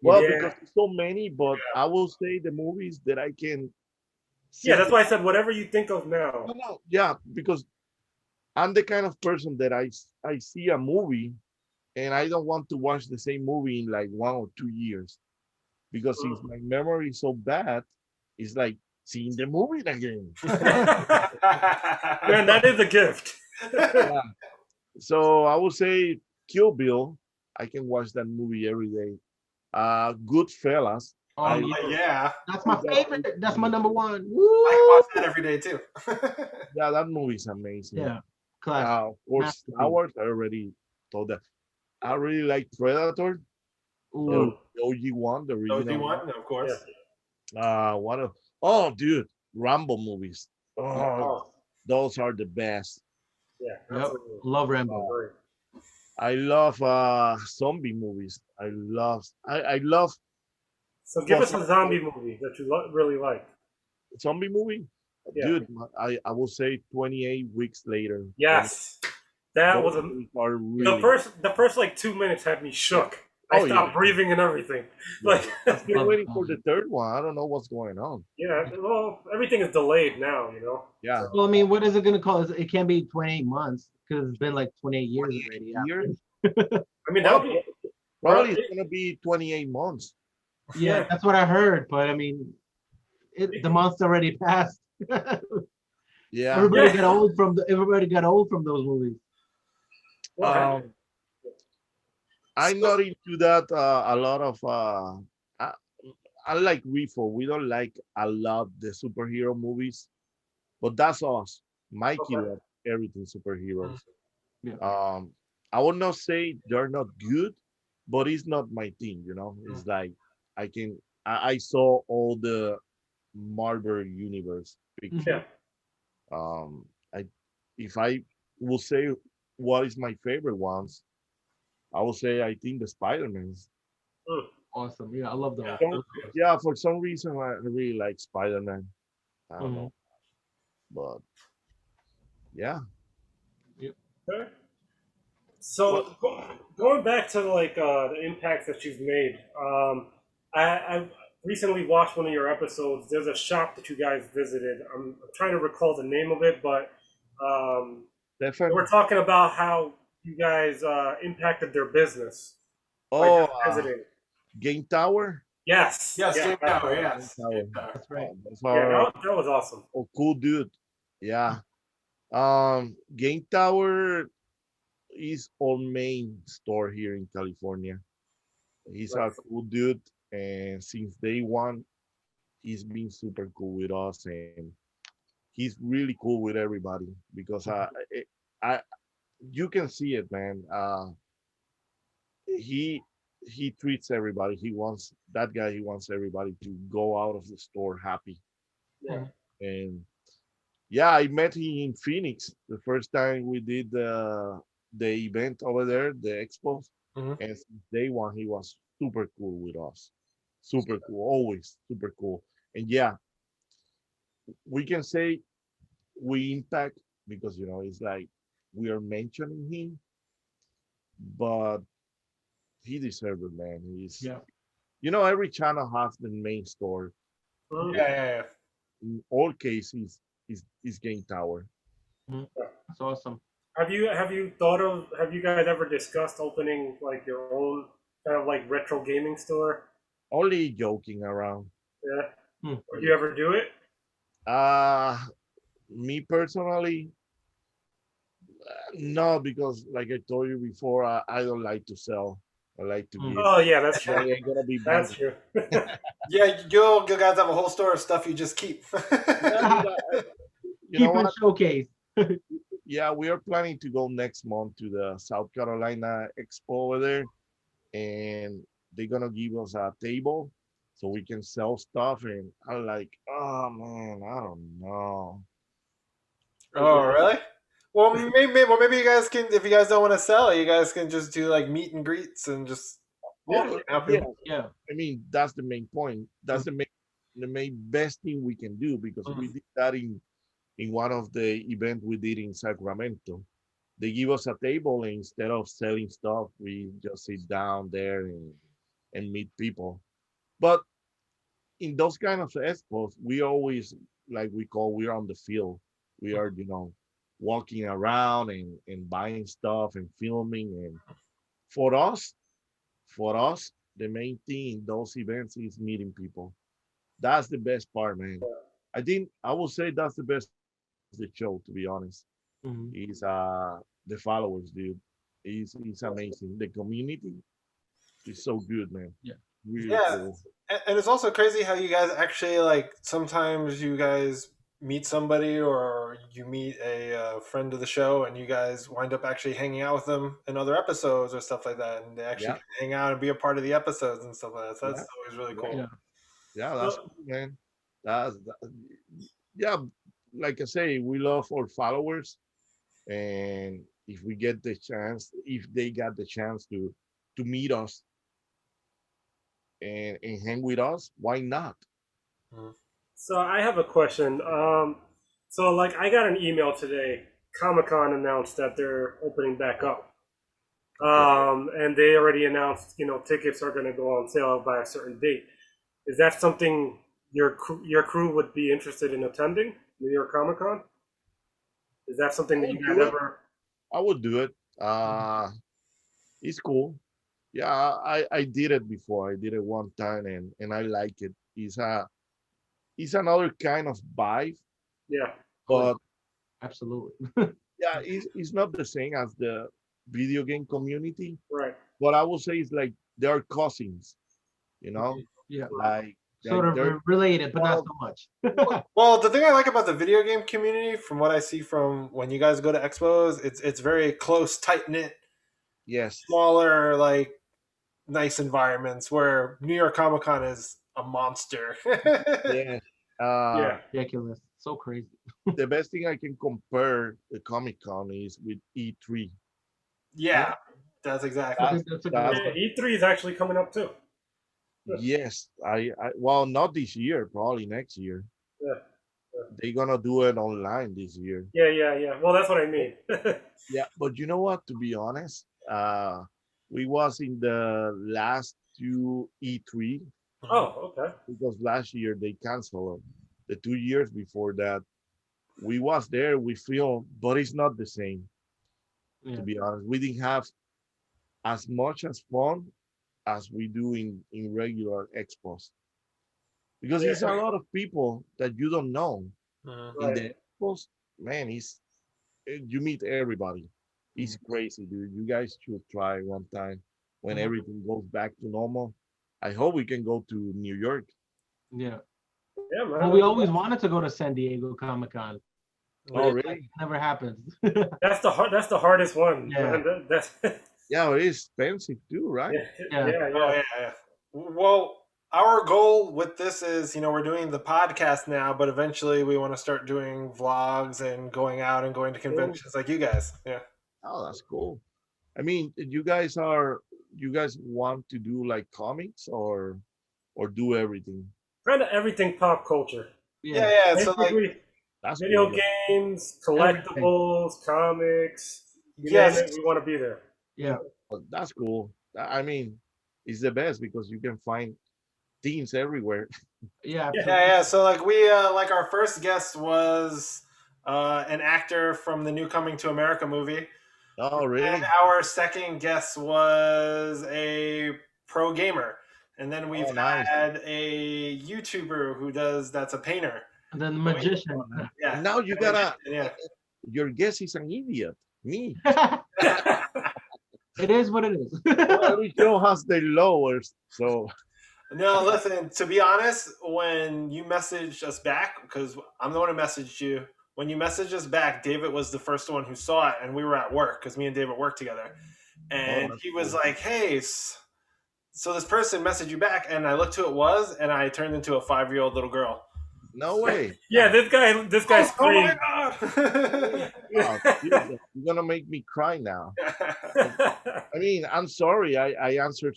Well, Yeah. because there's so many, but I will say the movies that I can Yeah, sit. that's why I said whatever you think of now. No, yeah, because I'm the kind of person that I see a movie and I don't want to watch the same movie in like 1 or 2 years because since my memory is so bad, it's like seeing the movie again. Man, that is a gift. Yeah. So I would say Kill Bill. I can watch that movie every day. Goodfellas. Oh, I yeah. Yeah, That's my that favorite. movie- That's my number one. I Woo! watch that every day too. Yeah, that movie is amazing. Yeah, classic. Of course, Masterpiece. Star Wars. I already told that. I really like Predator, Ooh, the OG one, the original one. OG1, of course. What a oh, dude, Rambo movies. Oh, Oh, those are the best. yeah, yep. absolutely. Love Rambo. Great. I love zombie movies. I love So give us well, a zombie movie that you really like. zombie movie. Yeah. Dude, I will say 28 weeks later. Yes, that Those was a, movies are the really first like 2 minutes had me shook. I Oh, stopped yeah. breathing and everything. Like, I'm still Love waiting for zombie. the third one. I don't know what's going on. yeah, well, everything is delayed now. Yeah. Well, I mean, what is it going to cause? It can't be 28 months because it's been like 28 years 28 already. Yeah. years? I mean, Well, that would be probably bro, it's gonna be 28 months. Yeah, Yeah. that's what I heard. But I mean, the month's already passed. Yeah. Everybody Yeah. got old from those movies. well, Um, I'm not into that a lot of I, unlike Reefer, we don't like a lot the superhero movies, but that's us. Mikey Okay. loves everything superheroes. Yeah. I would not say they're not good, but it's not my thing, you know. It's like I saw all the Marvel universe pictures. yeah. I if I will say what is my favorite ones, I will say I think the Spider-Man's. Mm. Awesome. Yeah, I love those. Yeah. Yeah, for some reason I really like Spider-Man. I don't Mhm. know, but yeah. Okay. Well, So going back to like the impacts that you've made, I recently watched one of your episodes. There's a shop that you guys visited. I'm trying to recall the name of it, but we definitely. were talking about how you guys impacted their business by Oh, just visiting. Game Tower. Yes. Yes, Yeah, Game that's Tower, the one. yes. Game Tower. Game Tower. That's right. Those Yeah, are that was awesome. a cool dude. Yeah. Game Tower is our main store here in California. He's a Right. cool dude, and since day one, he's been super cool with us, and he's really cool with everybody because I you can see it, man. He he treats everybody. He wants that guy. He wants everybody to go out of the store happy. Yeah. And yeah, I met him in Phoenix the first time we did the event over there, the expo. Mhm. And since day one, he was super cool with us. Super cool, always super cool. And yeah, we can say we impact because it's like we are mentioning him, but he deserves it, man. He's Yeah. every channel has the main store. Mhm. Yeah. In all cases, is Game Tower. That's awesome. Have you guys ever discussed opening like your own kind of like retro gaming store? Only joking around. Yeah. Hmm. Would you ever do it? Uh Me personally, no, because like I told you before, I don't like to sell. I like to give. Oh yeah, that's I true. ain't gonna be That's bankrupt. true. Yeah, you guys have a whole store of stuff you just keep. Yeah, you know Keep it what? showcase. Yeah, we are planning to go next month to the South Carolina Expo over there, and they're gonna give us a table so we can sell stuff. And I'm like, oh man, I don't know. Oh, really? Well, maybe you guys can. If you guys don't want to sell, you guys can just do like meet and greets and just Oh, have yeah. people. Yeah. I mean, that's the main point. That's the main best thing we can do because we did that in one of the events we did in Sacramento. They give us a table and instead of selling stuff, we just sit down there and meet people. But in those kind of expos, we always like we're on the field. We are, walking around and buying stuff and filming. And for us, the main thing in those events is meeting people. That's the best part, man. I will say that's the best of the show, to be honest. Mhm. Is the followers, dude. Is amazing. The community is so good, man. Yeah. Really Yeah, cool. and it's also crazy how you guys actually like. Sometimes you guys meet somebody or you meet a friend of the show, and you guys wind up actually hanging out with them in other episodes or stuff like that, and they actually Yeah, hang out and be a part of the episodes and stuff like that. So yeah, that's always really yeah, cool. Yeah. yeah. That's So, cool, man. Yeah. Like I say, we love our followers, and if we get the chance, if they got the chance to meet us and hang with us, why not? Mhm. so I have a question. So like I got an email today. Comic Con announced that they're opening back up. Okay. And they already announced, tickets are going to go on sale by a certain date. Is that something your crew would be interested in attending, New York Comic Con? Is that I something that you would guys do it. ever? I would do it. It's cool. Yeah, I did it before. I did it one time and I like it. It's another kind of vibe, Yeah, Oh, yeah. but Absolutely. yeah, it's not the same as the video game community. right. But I would say it's like they are cousins, you know, Yeah. like Sort of they're related, but not well, so much. Well, the thing I like about the video game community, from what I see from when you guys go to expos, it's very close, tight knit, yes, smaller, like nice environments. Where New York Comic Con is a monster. yes. Yeah. Ridiculous. So crazy. The best thing I can compare the Comic Con is with E3. Yeah, that's exactly. That's That's a good that's Yeah, one. E3 is actually coming up too. yes. I well, not this year, probably next year. Yeah. They're gonna do it online this year. Yeah. Well, that's what I mean. Yeah, but you know what? To be honest, we was in the last two E3 Oh, okay. because last year they canceled it. The 2 years before that, we was there, we filmed, but it's not the same. To Yeah. be honest, we didn't have as much as fun as we do in regular expos because it's a Yeah. lot of people that you don't know Mhm. in Right. the expos. Man, you meet everybody. It's crazy, dude. You guys should try one time when Mhm. everything goes back to normal. I hope we can go to New York. Yeah. Yeah, man. Well, we always wanted to go to San Diego Comic Con, but Oh, it really? never happens. That's the hardest one, Yeah. man. That's Yeah, it is expensive too, right? Yeah. Oh yeah. Well, our goal with this is, we're doing the podcast now, but eventually we want to start doing vlogs and going out and going to conventions like you guys. Yeah. Oh, that's cool. I mean, you guys want to do like comics or do everything? kind of everything pop culture. Yeah, Yeah. yeah. So like, Basically, That's video cool. games, Everything. collectibles, comics. You name yes, it, we want to be there. Yeah. That's cool. I mean, it's the best because you can find teams everywhere. Yeah. Yeah. Absolutely. yeah. So like we like our first guest was an actor from the new Coming to America movie. Oh, And really? our second guest was a pro gamer. And then we've Oh, nice. had a YouTuber that's a painter. And then the magician. Yeah. And now you gotta. Yeah. Your guess is an idiot. Me. It is what it is. Well, every show has their lowers. So No, listen, to be honest, when you messaged us back, because I'm the one who messaged you, when you messaged us back, David was the first one who saw it, and we were at work because me and David worked together. And that's he was cool. like, hey, so this person messaged you back, and I looked who it was, and I turned into a 5-year-old little girl. No way. Yeah, this guy Oh my screamed. God. Oh, dude, you're gonna make me cry now. I mean, I'm sorry. I answered,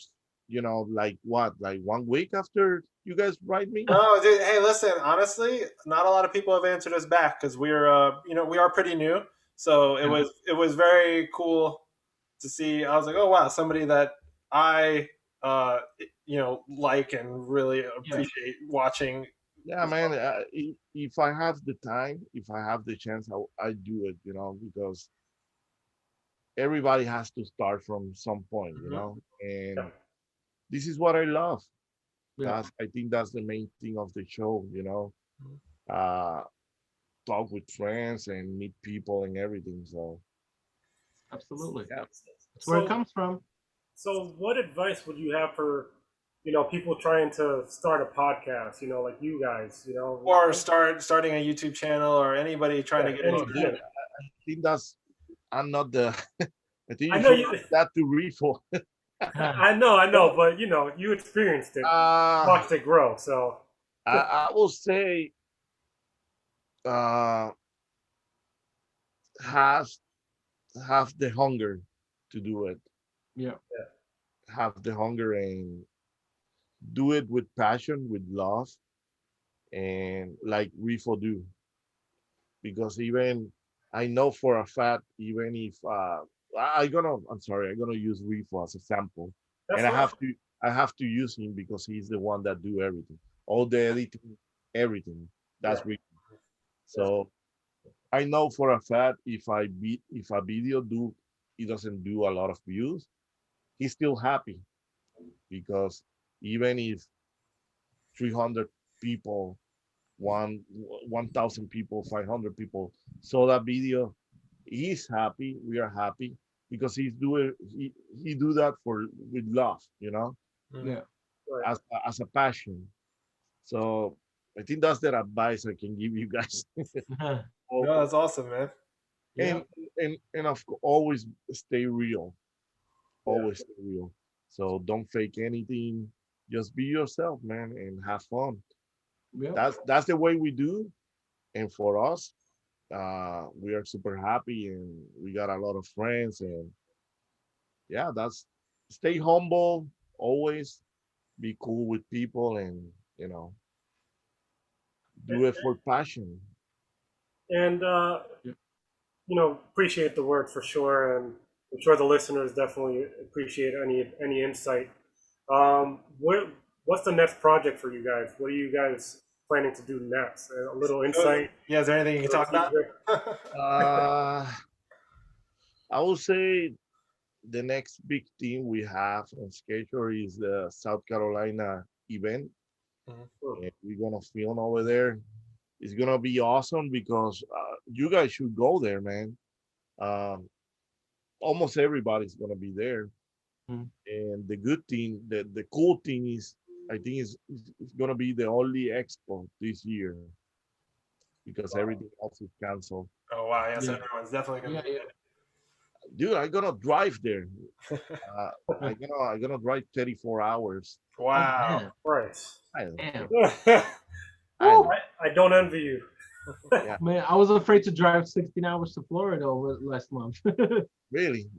like what, like 1 week after you guys write me. No, dude. Hey, listen. Honestly, not a lot of people have answered us back because we're, we are pretty new. So it was very cool to see. I was like, oh wow, somebody that I, uh, like and really appreciate watching. Yeah, man. If I have the time, if I have the chance, I do it. Because everybody has to start from some point. And this is what I love. Yeah, I think that's the main thing of the show. Uh, talk with friends and meet people and everything. So absolutely. yeah. That's where it So, comes from. so what advice would you have for, people trying to start a podcast? Like you guys, Or starting a YouTube channel, or anybody trying to get Oh, into dude, it. I think that's I'm not the. I think I you know should you. ask that to Refo. I know, but you experienced it, Uh, watched it grow. So I will say uh, have have the hunger to do it. Yeah, Have the hunger and do it with passion, with love, and like Refo do. Because even I know for a fact, even if I'm sorry, I'm gonna use Refo as a sample, that's and I fine. have to use him because he's the one that do everything, all the editing, everything. That's Yeah. Refo. So I know for a fact if a video he doesn't do a lot of views, he's still happy because even if 300 people, 1,000 people, 500 people saw that video, he's happy. We are happy because he do that for with love, yeah. Right. as a passion. So I think that's the advice I can give you guys. No, that's awesome, man. Yeah, And always stay real. Yeah. Always stay real. So don't fake anything. Just be yourself, man, and have fun. yeah. That's the way we do. And for us, we are super happy and we got a lot of friends. And yeah, that's stay humble, always be cool with people, and you know, do it for passion. And Yeah. appreciate the work for sure, and I'm sure the listeners definitely appreciate any insight. What's the next project for you guys? What are you guys planning to do next? A little insight. Yeah, is there anything you can talk about? uh I will say the next big thing we have on schedule is the South Carolina event. And we're gonna film over there. It's gonna be awesome because you guys should go there, man. Um, almost everybody's gonna be there. Mm. And the good thing, the cool thing is, I think it's gonna be the only expo this year because everything else is canceled. Oh wow, yeah, so Yeah. everyone's definitely gonna Yeah, be Dude, I'm gonna drive there. there. I'm gonna drive 34 hours. Oh Wow. man, Right. I don't damn. care. I Woo! don't, I don't envy you. yeah, Man, I was afraid to drive 16 hours to Florida over last month. really.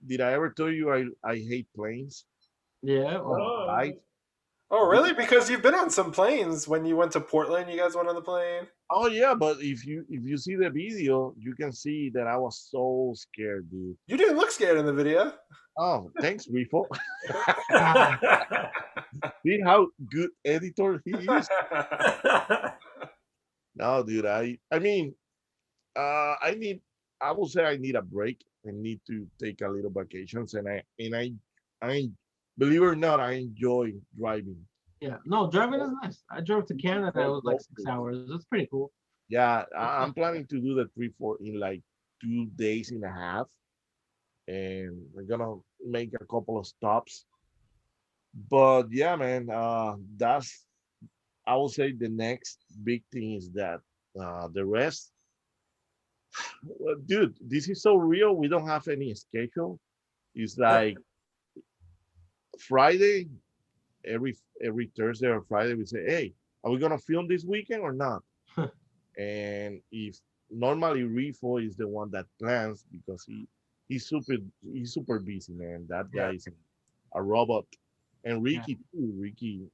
Did I ever tell you I hate planes? Yeah. Right? Oh Dude, really? Because you've been on some planes. When you went to Portland, you guys went on the plane. oh yeah, but if you see the video, you can see that I was so scared, dude. You didn't look scared in the video. Oh, thanks, Rifo. See how good editor he is? No, dude. I mean, I will say I need a break. I need to take a little vacations, and I believe it or not, I enjoy driving. Yeah. No, driving is nice. I drove to Canada. It was like 6 hours. That's pretty cool. Yeah, I'm planning to do the 3-4 in like 2 days and a half, and we're gonna make a couple of stops. But yeah, man, that's I will say the next big thing is that the rest, well, dude, this is so real. We don't have any schedule. It's like Friday, every Thursday or Friday, we say, hey, are we gonna film this weekend or not? And if normally Rifo is the one that plans because he's super he's super busy, man. That Yeah. guy is a robot. And Yeah. Ricky too. Ricky,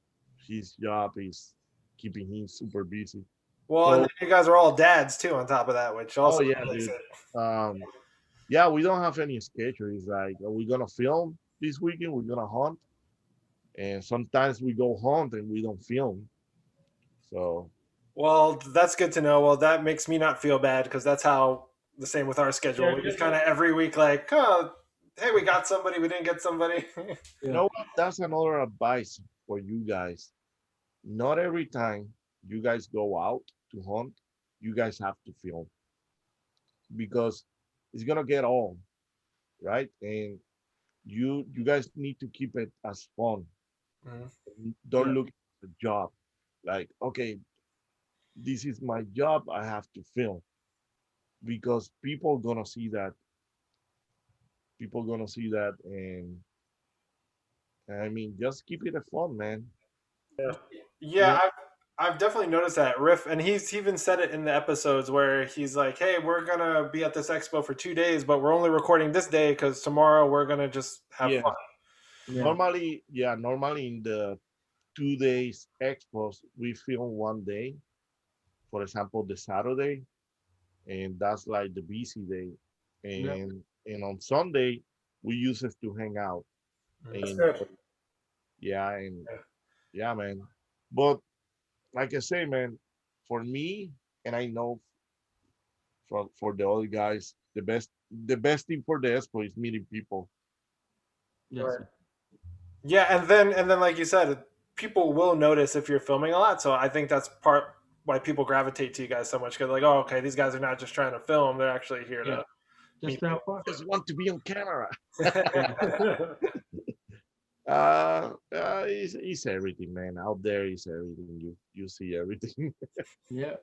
his job is keeping him super busy. Well, and So then you guys are all dads too on top of that, which oh also yeah, makes dude. it. Yeah, we don't have any schedule. It's like, are we gonna film this weekend? We're gonna hunt, and sometimes we go hunt and we don't film. So Well, that's good to know. Well, that makes me not feel bad because that's how the same with our schedule. Yeah, We just kind of every week, like, oh, hey, we got somebody, we didn't get somebody. you know what? That's another advice for you guys. Not every time you guys go out to hunt, you guys have to film because it's gonna get old, right? And you guys need to keep it as fun. Mhm. Don't Yeah. look at the job like, okay, this is my job. I have to film because people gonna see that. People gonna see that, and I mean, just keep it a fun, man. Yeah, Yeah, I've definitely noticed that Riff, and he's even said it in the episodes where he's like, "Hey, we're gonna be at this expo for 2 days, but we're only recording this day because tomorrow we're gonna just have yeah. fun." Yeah. Normally, yeah, normally in the 2 days expos, we film one day. For example, the Saturday, and that's like the busy day. Yeah. And on Sunday, we use it to hang out and Mhm. that's enjoy. good. Yeah, and yeah, man. But like I say, man, for me, and I know for the other guys, the best thing for the expo is meeting people. Yes. Right. Yeah, and then like you said, people will notice if you're filming a lot. So I think that's part why people gravitate to you guys so much because like, oh, okay, these guys are not just trying to film; they're actually here Yeah. to Just meet to have fun. Just want to be on camera. Yeah. It's everything, man. Out there is everything. You see everything. Yeah.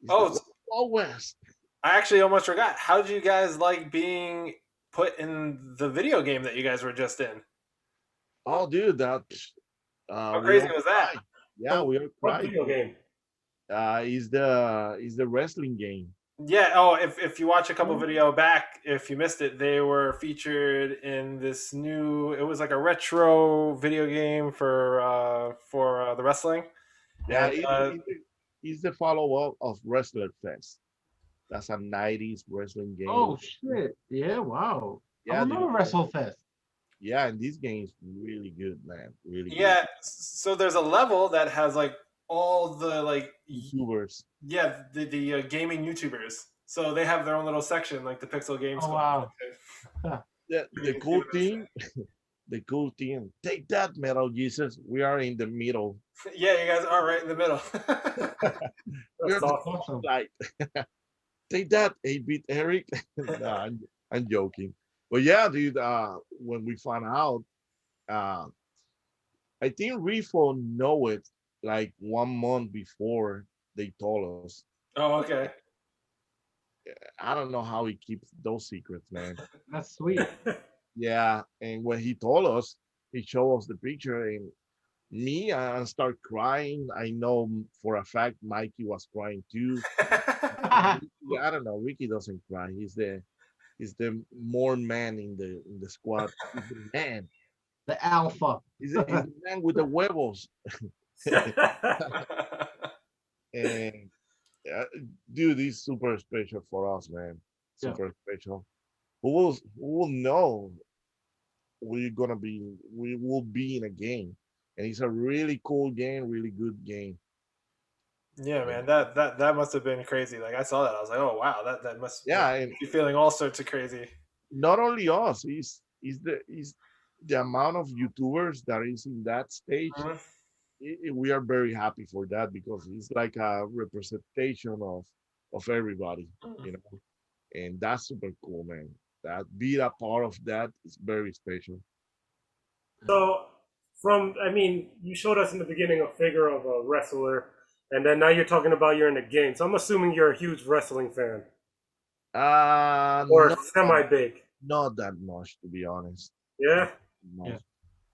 It's the Oh, Wild West. I actually almost forgot. How did you guys like being put in the video game that you guys were just in? Oh, dude, that How we crazy all was that? cried. Yeah, we all What cried. video game? Is the wrestling game. Yeah. Oh, if you watch a couple Oh. video back, if you missed it, they were featured in this new. It was like a retro video game for the wrestling, Yeah, and it's the follow-up of Wrestler Fest. That's a 90s wrestling game. Oh shit. Yeah. Wow. I Yeah, remember dude. WrestleFest. Yeah, and this game is really good, man. Really good. yeah. So there's a level that has like all the like YouTubers. yeah the gaming YouTubers. So they have their own little section like the Pixel Games Oh Club. wow. The cool thing, the cool thing. Take that, Metal Jesus. We are in the middle. Yeah, you guys are right in the middle. We're That's the awesome. Awesome. like take that, 8-bit Eric. Nah, I'm joking. But yeah, dude, when we found out, uh, I think Refo know it like 1 month before they told us. Oh, okay. I don't know how he keeps those secrets, man. That's sweet. Yeah, and when he told us, he showed us the picture, and me, I start crying. I know for a fact Mikey was crying too. I don't know. Ricky doesn't cry. He's the more man in the squad. He's the man. The alpha. He's the man with the huevos. And uh, dude, he's super special for us, man. Yeah. Super special. Who will know we will be in a game, and it's a really cool game, really good game. Yeah, man, that must have been crazy. Like I saw that, I was like, oh wow, that must Yeah, and be feeling all sorts of crazy. not only us, is the amount of YouTubers that is in that stage. Mhm. We are very happy for that because it's like a representation of everybody, you know, and that's super cool, man. That being a part of that is very special. So, I mean, you showed us in the beginning a figure of a wrestler, and then now you're talking about you're in a game. So I'm assuming you're a huge wrestling fan, or Not semi big. not that much, to be honest. Yeah. Not Yeah. much.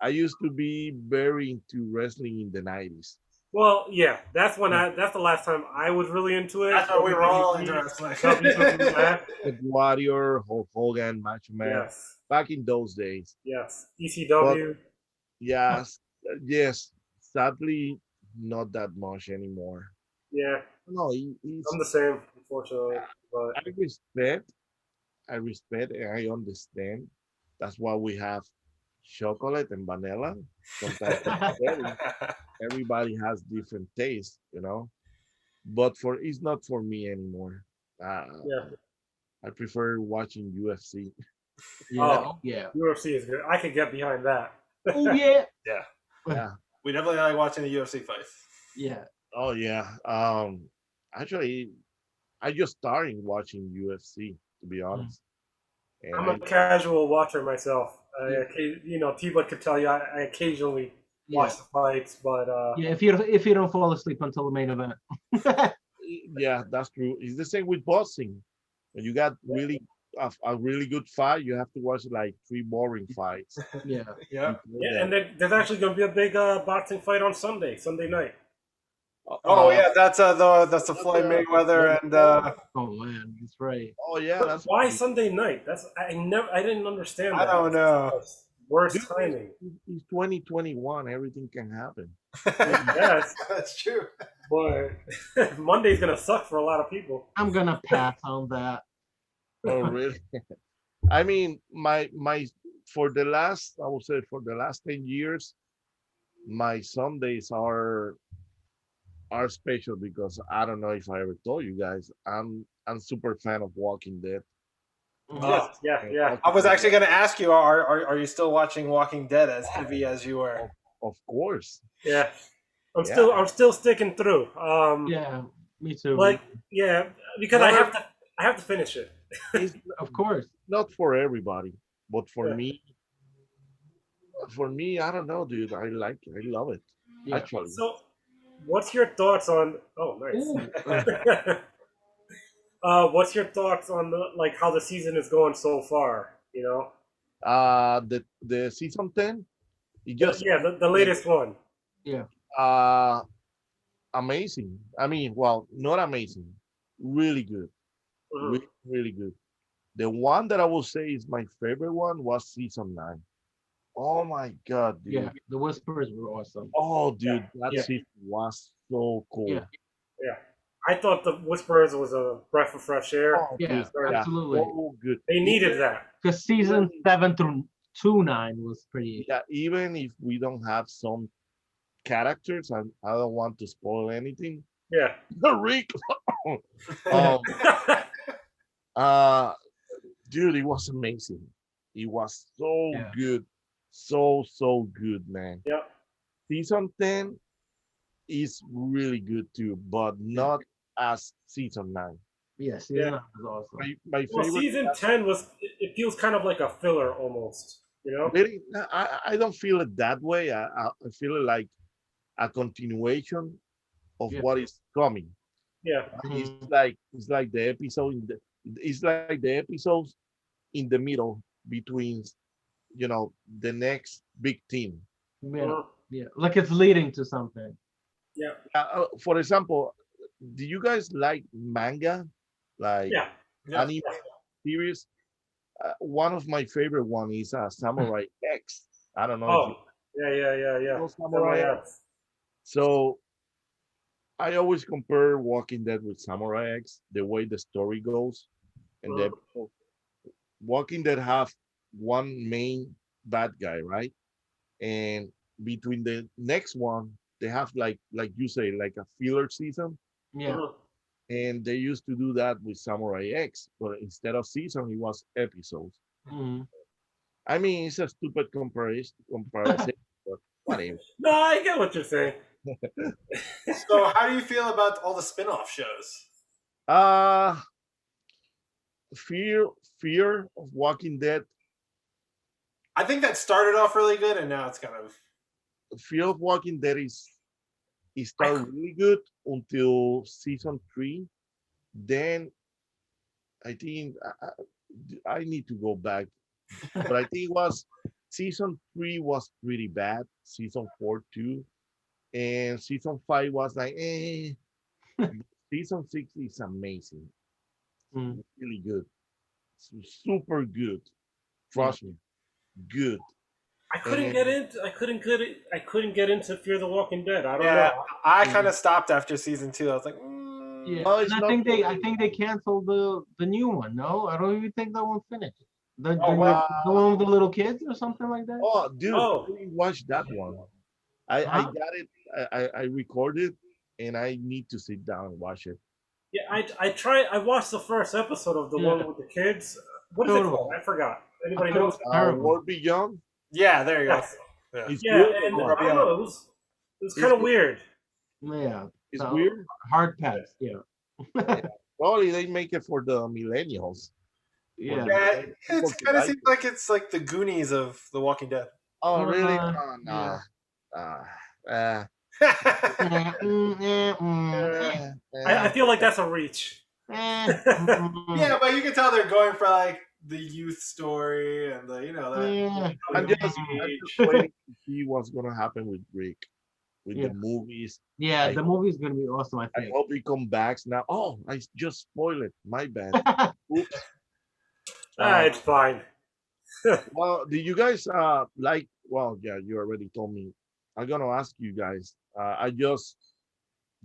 I used to be very into wrestling in the 90s. Well, yeah, that's when that's the last time I was really into it. That's what we were all WWE, interested WWE. The Warrior, Hulk Hogan, Macho Man, Yes, back in those days. yes. But ECW. yes, yes, sadly, not that much anymore. Yeah, No, it's I'm the same, unfortunately. But I respect, and I understand. That's why we have chocolate and vanilla. Sometimes everybody has different tastes, But it's not for me anymore. Uh, yeah. I prefer watching UFC. Yeah. Oh, Oh, yeah. UFC is good. I could get behind that. Oh yeah. Yeah. Yeah. We definitely like watching the UFC fights. Yeah. Oh yeah. Actually, I just started watching UFC to be Mm. honest, and I'm a casual watcher myself. Yeah. People could tell you I occasionally Yeah. watch the fights, but Yeah. If you don't fall asleep until the main event. yeah, that's true. It's the same with boxing. When you got really a really good fight, you have to watch like three boring fights Yeah. Yeah. before yeah, that. and there's actually going to be a big boxing fight on Sunday night. Oh Uh, yeah, that's the Floyd Mayweather and Oh man, that's right. oh yeah, But that's why Sunday night? I didn't understand I that. don't know. That's worst dude, timing. it's 2021. Everything can happen. Yes, That's true. but Monday's going to suck for a lot of people. I'm gonna pass on that. Oh really? I mean, my for the last I would say for the last 10 years, my Sundays are special because I don't know if I ever told you guys, I'm super fan of Walking Dead. Yes. Oh, yeah, And yeah. I Walking was Dead, actually going to ask you, are you still watching Walking Dead as heavy as you were? of course, Yeah, yeah. I'm still sticking through. Yeah. Me too. Like yeah, because Not ev- I have to finish it. it's Of course. not for everybody, but Yeah. for me, I don't know, dude. I love it. Yeah. Actually, So, what's your thoughts on? Oh, nice. Ooh. What's your thoughts on like how the season is going so far? the season 10, it just Yeah, the latest one. Yeah. uh amazing. I mean, well, not amazing, really good, Mhm. really really good. The one that I will say is my favorite one was season 9. Oh my god, dude. Yeah. The whispers were awesome. Oh, Yeah, dude, that yeah, season was so Yeah. cool. yeah. I thought the Whisperers was a breath of fresh air. Oh, Yeah. dude, yeah, Absolutely. so good. They needed that. Because season 7 through 9 was pretty. Yeah, even if we don't have some characters, I don't want to spoil anything. Yeah. Rick, um, uh, dude, it was amazing. It was so Yeah. good, so good, man. Yeah. Season 10 is really good too, but not as season 9. Yeah. Season Yeah. 9 was awesome. My Well, favorite. season 10 was. It feels kind of like a filler almost. Really, I don't feel it that way. I feel it like a continuation of Yeah. what is coming. Yeah. It's Mhm. like the episode it's like the episodes in the middle between the next big team. Yeah. Mhm. Yeah. Like it's leading to something. Yeah. For example, do you guys like manga, like Yeah. Yeah. anime series? One of my favorite one is Samurai X. I don't know if you Oh. Yeah. know Samurai Samurai X. X. So I always compare Walking Dead with Samurai X, the way the story goes, and the Mhm. episode. Walking Dead have one main bad guy, right? And between the next one, they have like you say, like a filler season. Yeah. Mhm. And they used to do that with Samurai X, but instead of season, it was episodes. Mhm. I mean, it's a stupid comparison, but whatever. No, I get what you're saying. So, how do you feel about all the spin-off shows? Uh fear fear of Walking Dead. I think that started off really good, and now it's kind of Fear of Walking Dead is it I, started really good until season 3. Then I think I need to go back, but I think it was season 3 was pretty bad. Season 4 too. and season 5 was like, eh. Season 6 is amazing, Mm, really good, super good. yeah. Trust me, good. I couldn't get And into. I couldn't get into Fear the Walking Dead. I don't Yeah, know. I Yeah. kind of stopped after season 2. I was like, Yeah, well, and it's I not think for I think they canceled the new one. No, I don't even think that one finished. oh wow. The one with the little kids or something like that. Oh, dude, I Oh, didn't watch that one. I Huh? got it. I recorded, and I need to sit down and watch it. yeah. I tried. I watched the first episode of the one Yeah, with the kids. What is it totally. called? I forgot. I Anybody thought it knows? was terrible. World Beyond. Yeah, there you go. Yes. Yeah. It's Yeah, good and or Or what? I don't Beyond. know. It was It's kind of good. weird. Yeah, It's so weird. hard pass. Yeah, Yeah. Probably they make it for the millennials. For yeah. the Yeah, millennial it people to kind of like seems it. like it's like the Goonies of The Walking Dead. Oh, really? Oh, Yeah. no. Uh, I, I uh, feel like that's a reach. Yeah, but you can tell they're going for like the youth story and the that Yeah. coming of I'm just age. waiting to see what's gonna happen with Rick, with the Yeah. movies. Yeah, I the movie's gonna be awesome, I I think. hope he come back now. Oh, I just spoiled it. My bad. Oops. It's fine. Well, do you guys like? Well, yeah, you already told me. I'm gonna ask you guys. I just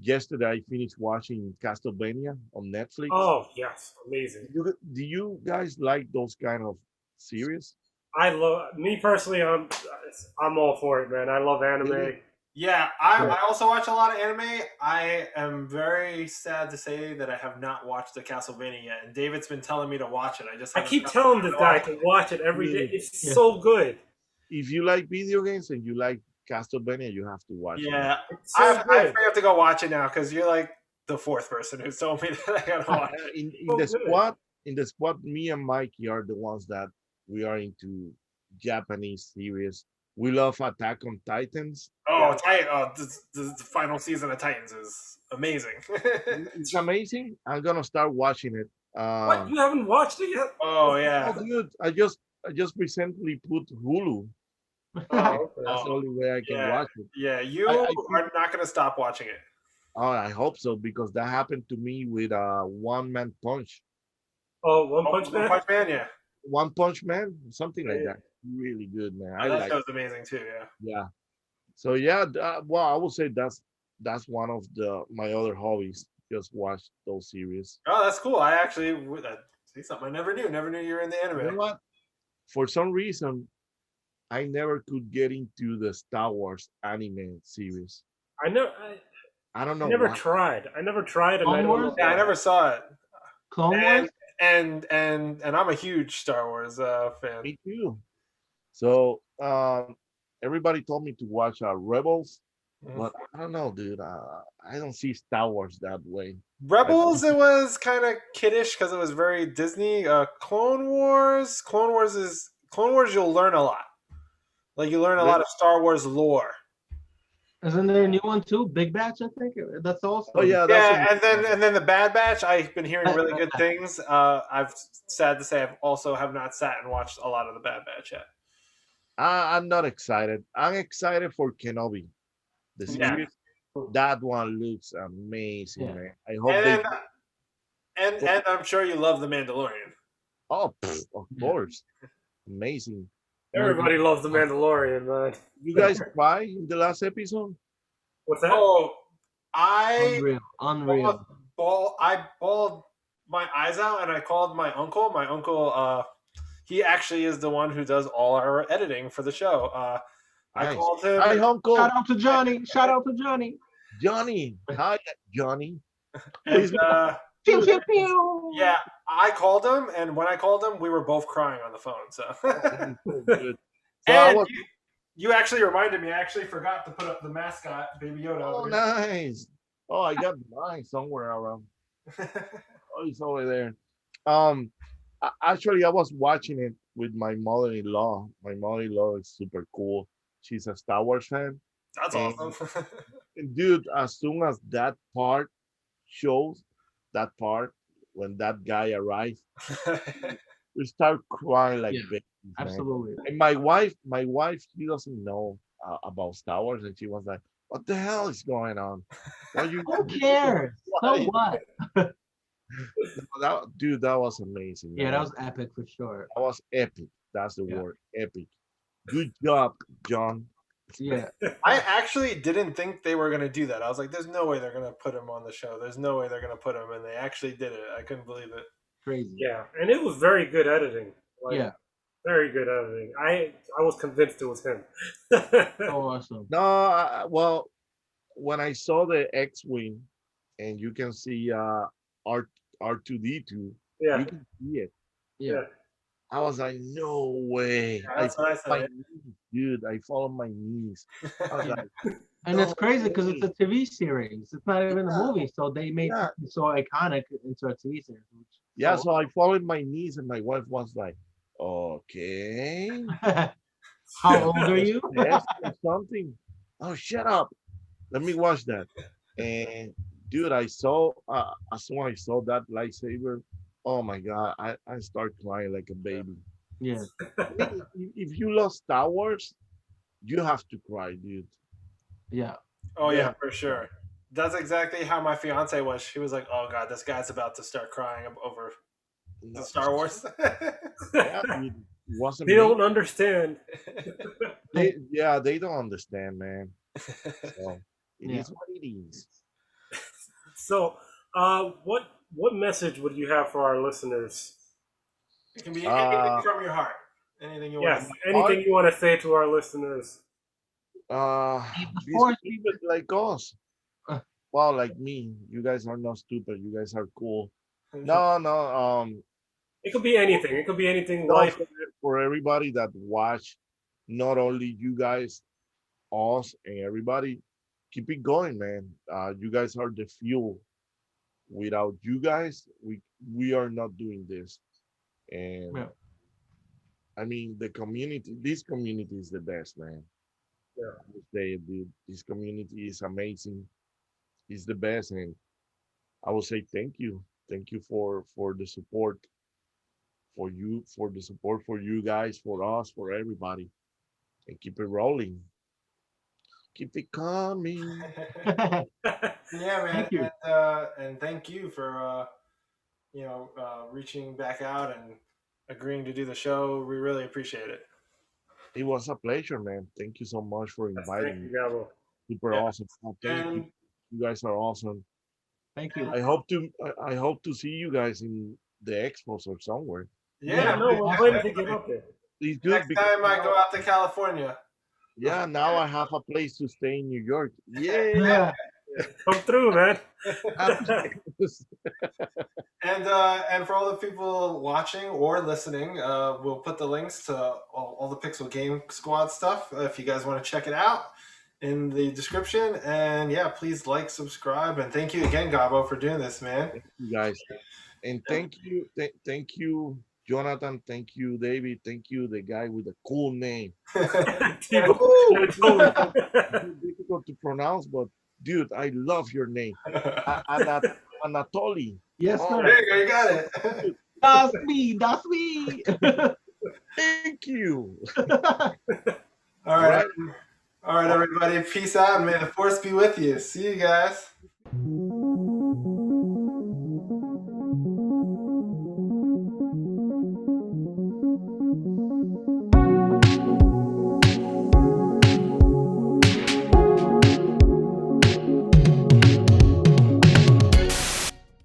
yesterday I finished watching Castlevania on Netflix. Oh yes, amazing. Do you guys like those kind of series? I love me personally. I'm all for it, man. I love anime. Really? Yeah, Yeah. I also watch a lot of anime. I am very sad to say that I have not watched the Castlevania yet, and David's been telling me to watch it. I just I haven't keep gotten telling time this to guy watch to it. watch it every day. Really? It's Yeah. so good. If you like video games and you like Castlevania, you have to watch it. Yeah, It's so I good. have to go watch it now because you're like the fourth person who's told me that I gotta watch it. In So the good. squad, me and Mikey are the ones that we are into Japanese series. We love Attack on Titans. Oh, the final season of Titans is amazing. It's amazing. I'm gonna start watching it. What? You haven't watched it yet? Oh Oh, yeah. dude, I just recently put Hulu. Oh, okay. That's the only way I can yeah. watch it. Yeah, you I think- are not gonna stop watching it. Oh, I hope so because that happened to me with One Man Punch, Oh, One Oh, Punch One Man. Punch Man, yeah. One Punch Man, something like Yeah. that. Really good, man. Oh, I that like. show's amazing too. Yeah. Yeah. So yeah, well, I would say that's one of my other hobbies. Just watch those series. Oh, that's cool. I actually see something I never knew. Never knew you were in the You know anime. what? For some reason, I never could get into the Star Wars anime series. I never. I don't I know never why. tried. I never tried, and I Clone don't know. Wars? Yeah, I never saw it. Clone And Wars? and I'm a huge Star Wars fan. Me too. So everybody told me to watch Rebels, Mhm. but I don't know, dude. I don't see Star Wars that way. Rebels, it was kind of kiddish because it was very Disney. Clone Wars, Clone Wars. You'll learn a lot. Like you learn a lot of Star Wars lore. Isn't there a new one too? Big Batch, I think. That's also. Oh yeah, Yeah, that's and then the Bad Batch. I've been hearing really good things. I've sad to say I've also have not sat and watched a lot of the Bad Batch yet. I'm not excited. I'm excited for Kenobi, the Yeah. series. That one looks amazing, Yeah. man. I hope And they. then, and I'm sure you love the Mandalorian. Oh, of Yeah. course, amazing. Everybody loves the Mandalorian, man. You guys cry in the last episode? What's that? Oh, I Unreal. I bawled my eyes out, and I called my uncle. My uncle, he actually is the one who does all our editing for the show. I Nice. called him. Hi, uncle. Shout out to Johnny. Shout out to Johnny. Johnny. Hi, Johnny. And, Pew, pew, pew. yeah, I called him, and when I called him, we were both crying on the phone. So, So good. So I and was. you actually reminded me. I actually forgot to put up the mascot, Baby Yoda. Oh, over nice. Oh, I got mine somewhere around. here. Oh, it's over there. Actually, I was watching it with my mother-in-law. My mother-in-law is super cool. She's a Star Wars fan. That's And- awesome. And dude, as soon as that part shows, that part when that guy arrives, we start crying like Yeah, babies, man. Absolutely. And my wife, she doesn't know about Star Wars, and she was like, what the hell is going on? Why you? Who cares? So Why? what? Dude, that was amazing, Yeah, man. that was epic for sure. That was epic. That's the Yeah. word, epic. Good job, John. Yeah. I actually didn't think they were gonna do that. I was like, "There's no way they're gonna put him on the show. There's no way they're gonna put him," and they actually did it. I couldn't believe it. Crazy. Yeah, and it was very good editing. Like, Yeah. very good editing. I was convinced it was him. So awesome. No, well, when I saw the X-wing, and you can see R2D2, Yeah. you can see it. Yeah. I was like, no way. Yeah, that's what I said. My knees, dude, I fall on my knees. I was Yeah. like, And it's crazy because it's a TV series. It's not even a Yeah. movie. So they made Yeah. something so iconic into a TV series. yeah. So I fall on my knees, and my wife was like, okay, How old are you? yes, or something. Oh, shut up. Let me watch that. And dude, I saw as soon as I saw that lightsaber, oh my god, I start crying like a baby. Yeah. If you love Star Wars, you have to cry, dude. Yeah. Oh yeah, Yeah. for sure. That's exactly how my fiance was. She was like, "Oh god, this guy's about to start crying over the Star Wars." Yeah, dude, it wasn't They me. don't understand. They don't understand, man. So it Yeah. is what it is. So, what message would you have for our listeners? It can be Uh, anything from your heart. Anything you want. Yes, anything you want to say to our listeners? Be Force stupid like us. Uh. Well, like me. You guys are not stupid. You guys are cool. To. No. It could be anything. It could be anything. No, Life. for everybody that watch, not only you guys, us, and everybody, keep it going, man. You guys are the fuel. Without you guys, we are not doing this. And Yeah. I mean, the community. This community is the best, man. Yeah. I would say, dude, this community is amazing. It's the best, and I will say thank you for the support, for the support for you guys, for us, for everybody, and keep it rolling. Keep it coming. Yeah, man. Thank you. And thank you for reaching back out and agreeing to do the show. We really appreciate it. It was a pleasure, man. Thank you so much for inviting Thank me. you, Gabbo. Super Yeah. awesome. Thank you. And You guys are awesome. Thank you. I hope to see you guys in the expos or somewhere. yeah, No, we're planning to get up there. It's good next because time I now, go out to California. yeah, now I have a place to stay in New York. Yeah. Yeah. Come through, man. And for all the people watching or listening, we'll put the links to all the Pixel Game Squad stuff if you guys want to check it out in the description. And yeah, please like, subscribe, and thank you again, Gabbo, for doing this, man. Thank you guys, and thank you, Jonathan. Thank you, David. Thank you, the guy with the cool name. It's difficult to pronounce, but dude, I love your name, Anatoly. Yes, Oh, sir. There you go, you got it. That's me. That's me. Thank you. All right, everybody. Peace out, and may the force be with you. See you guys.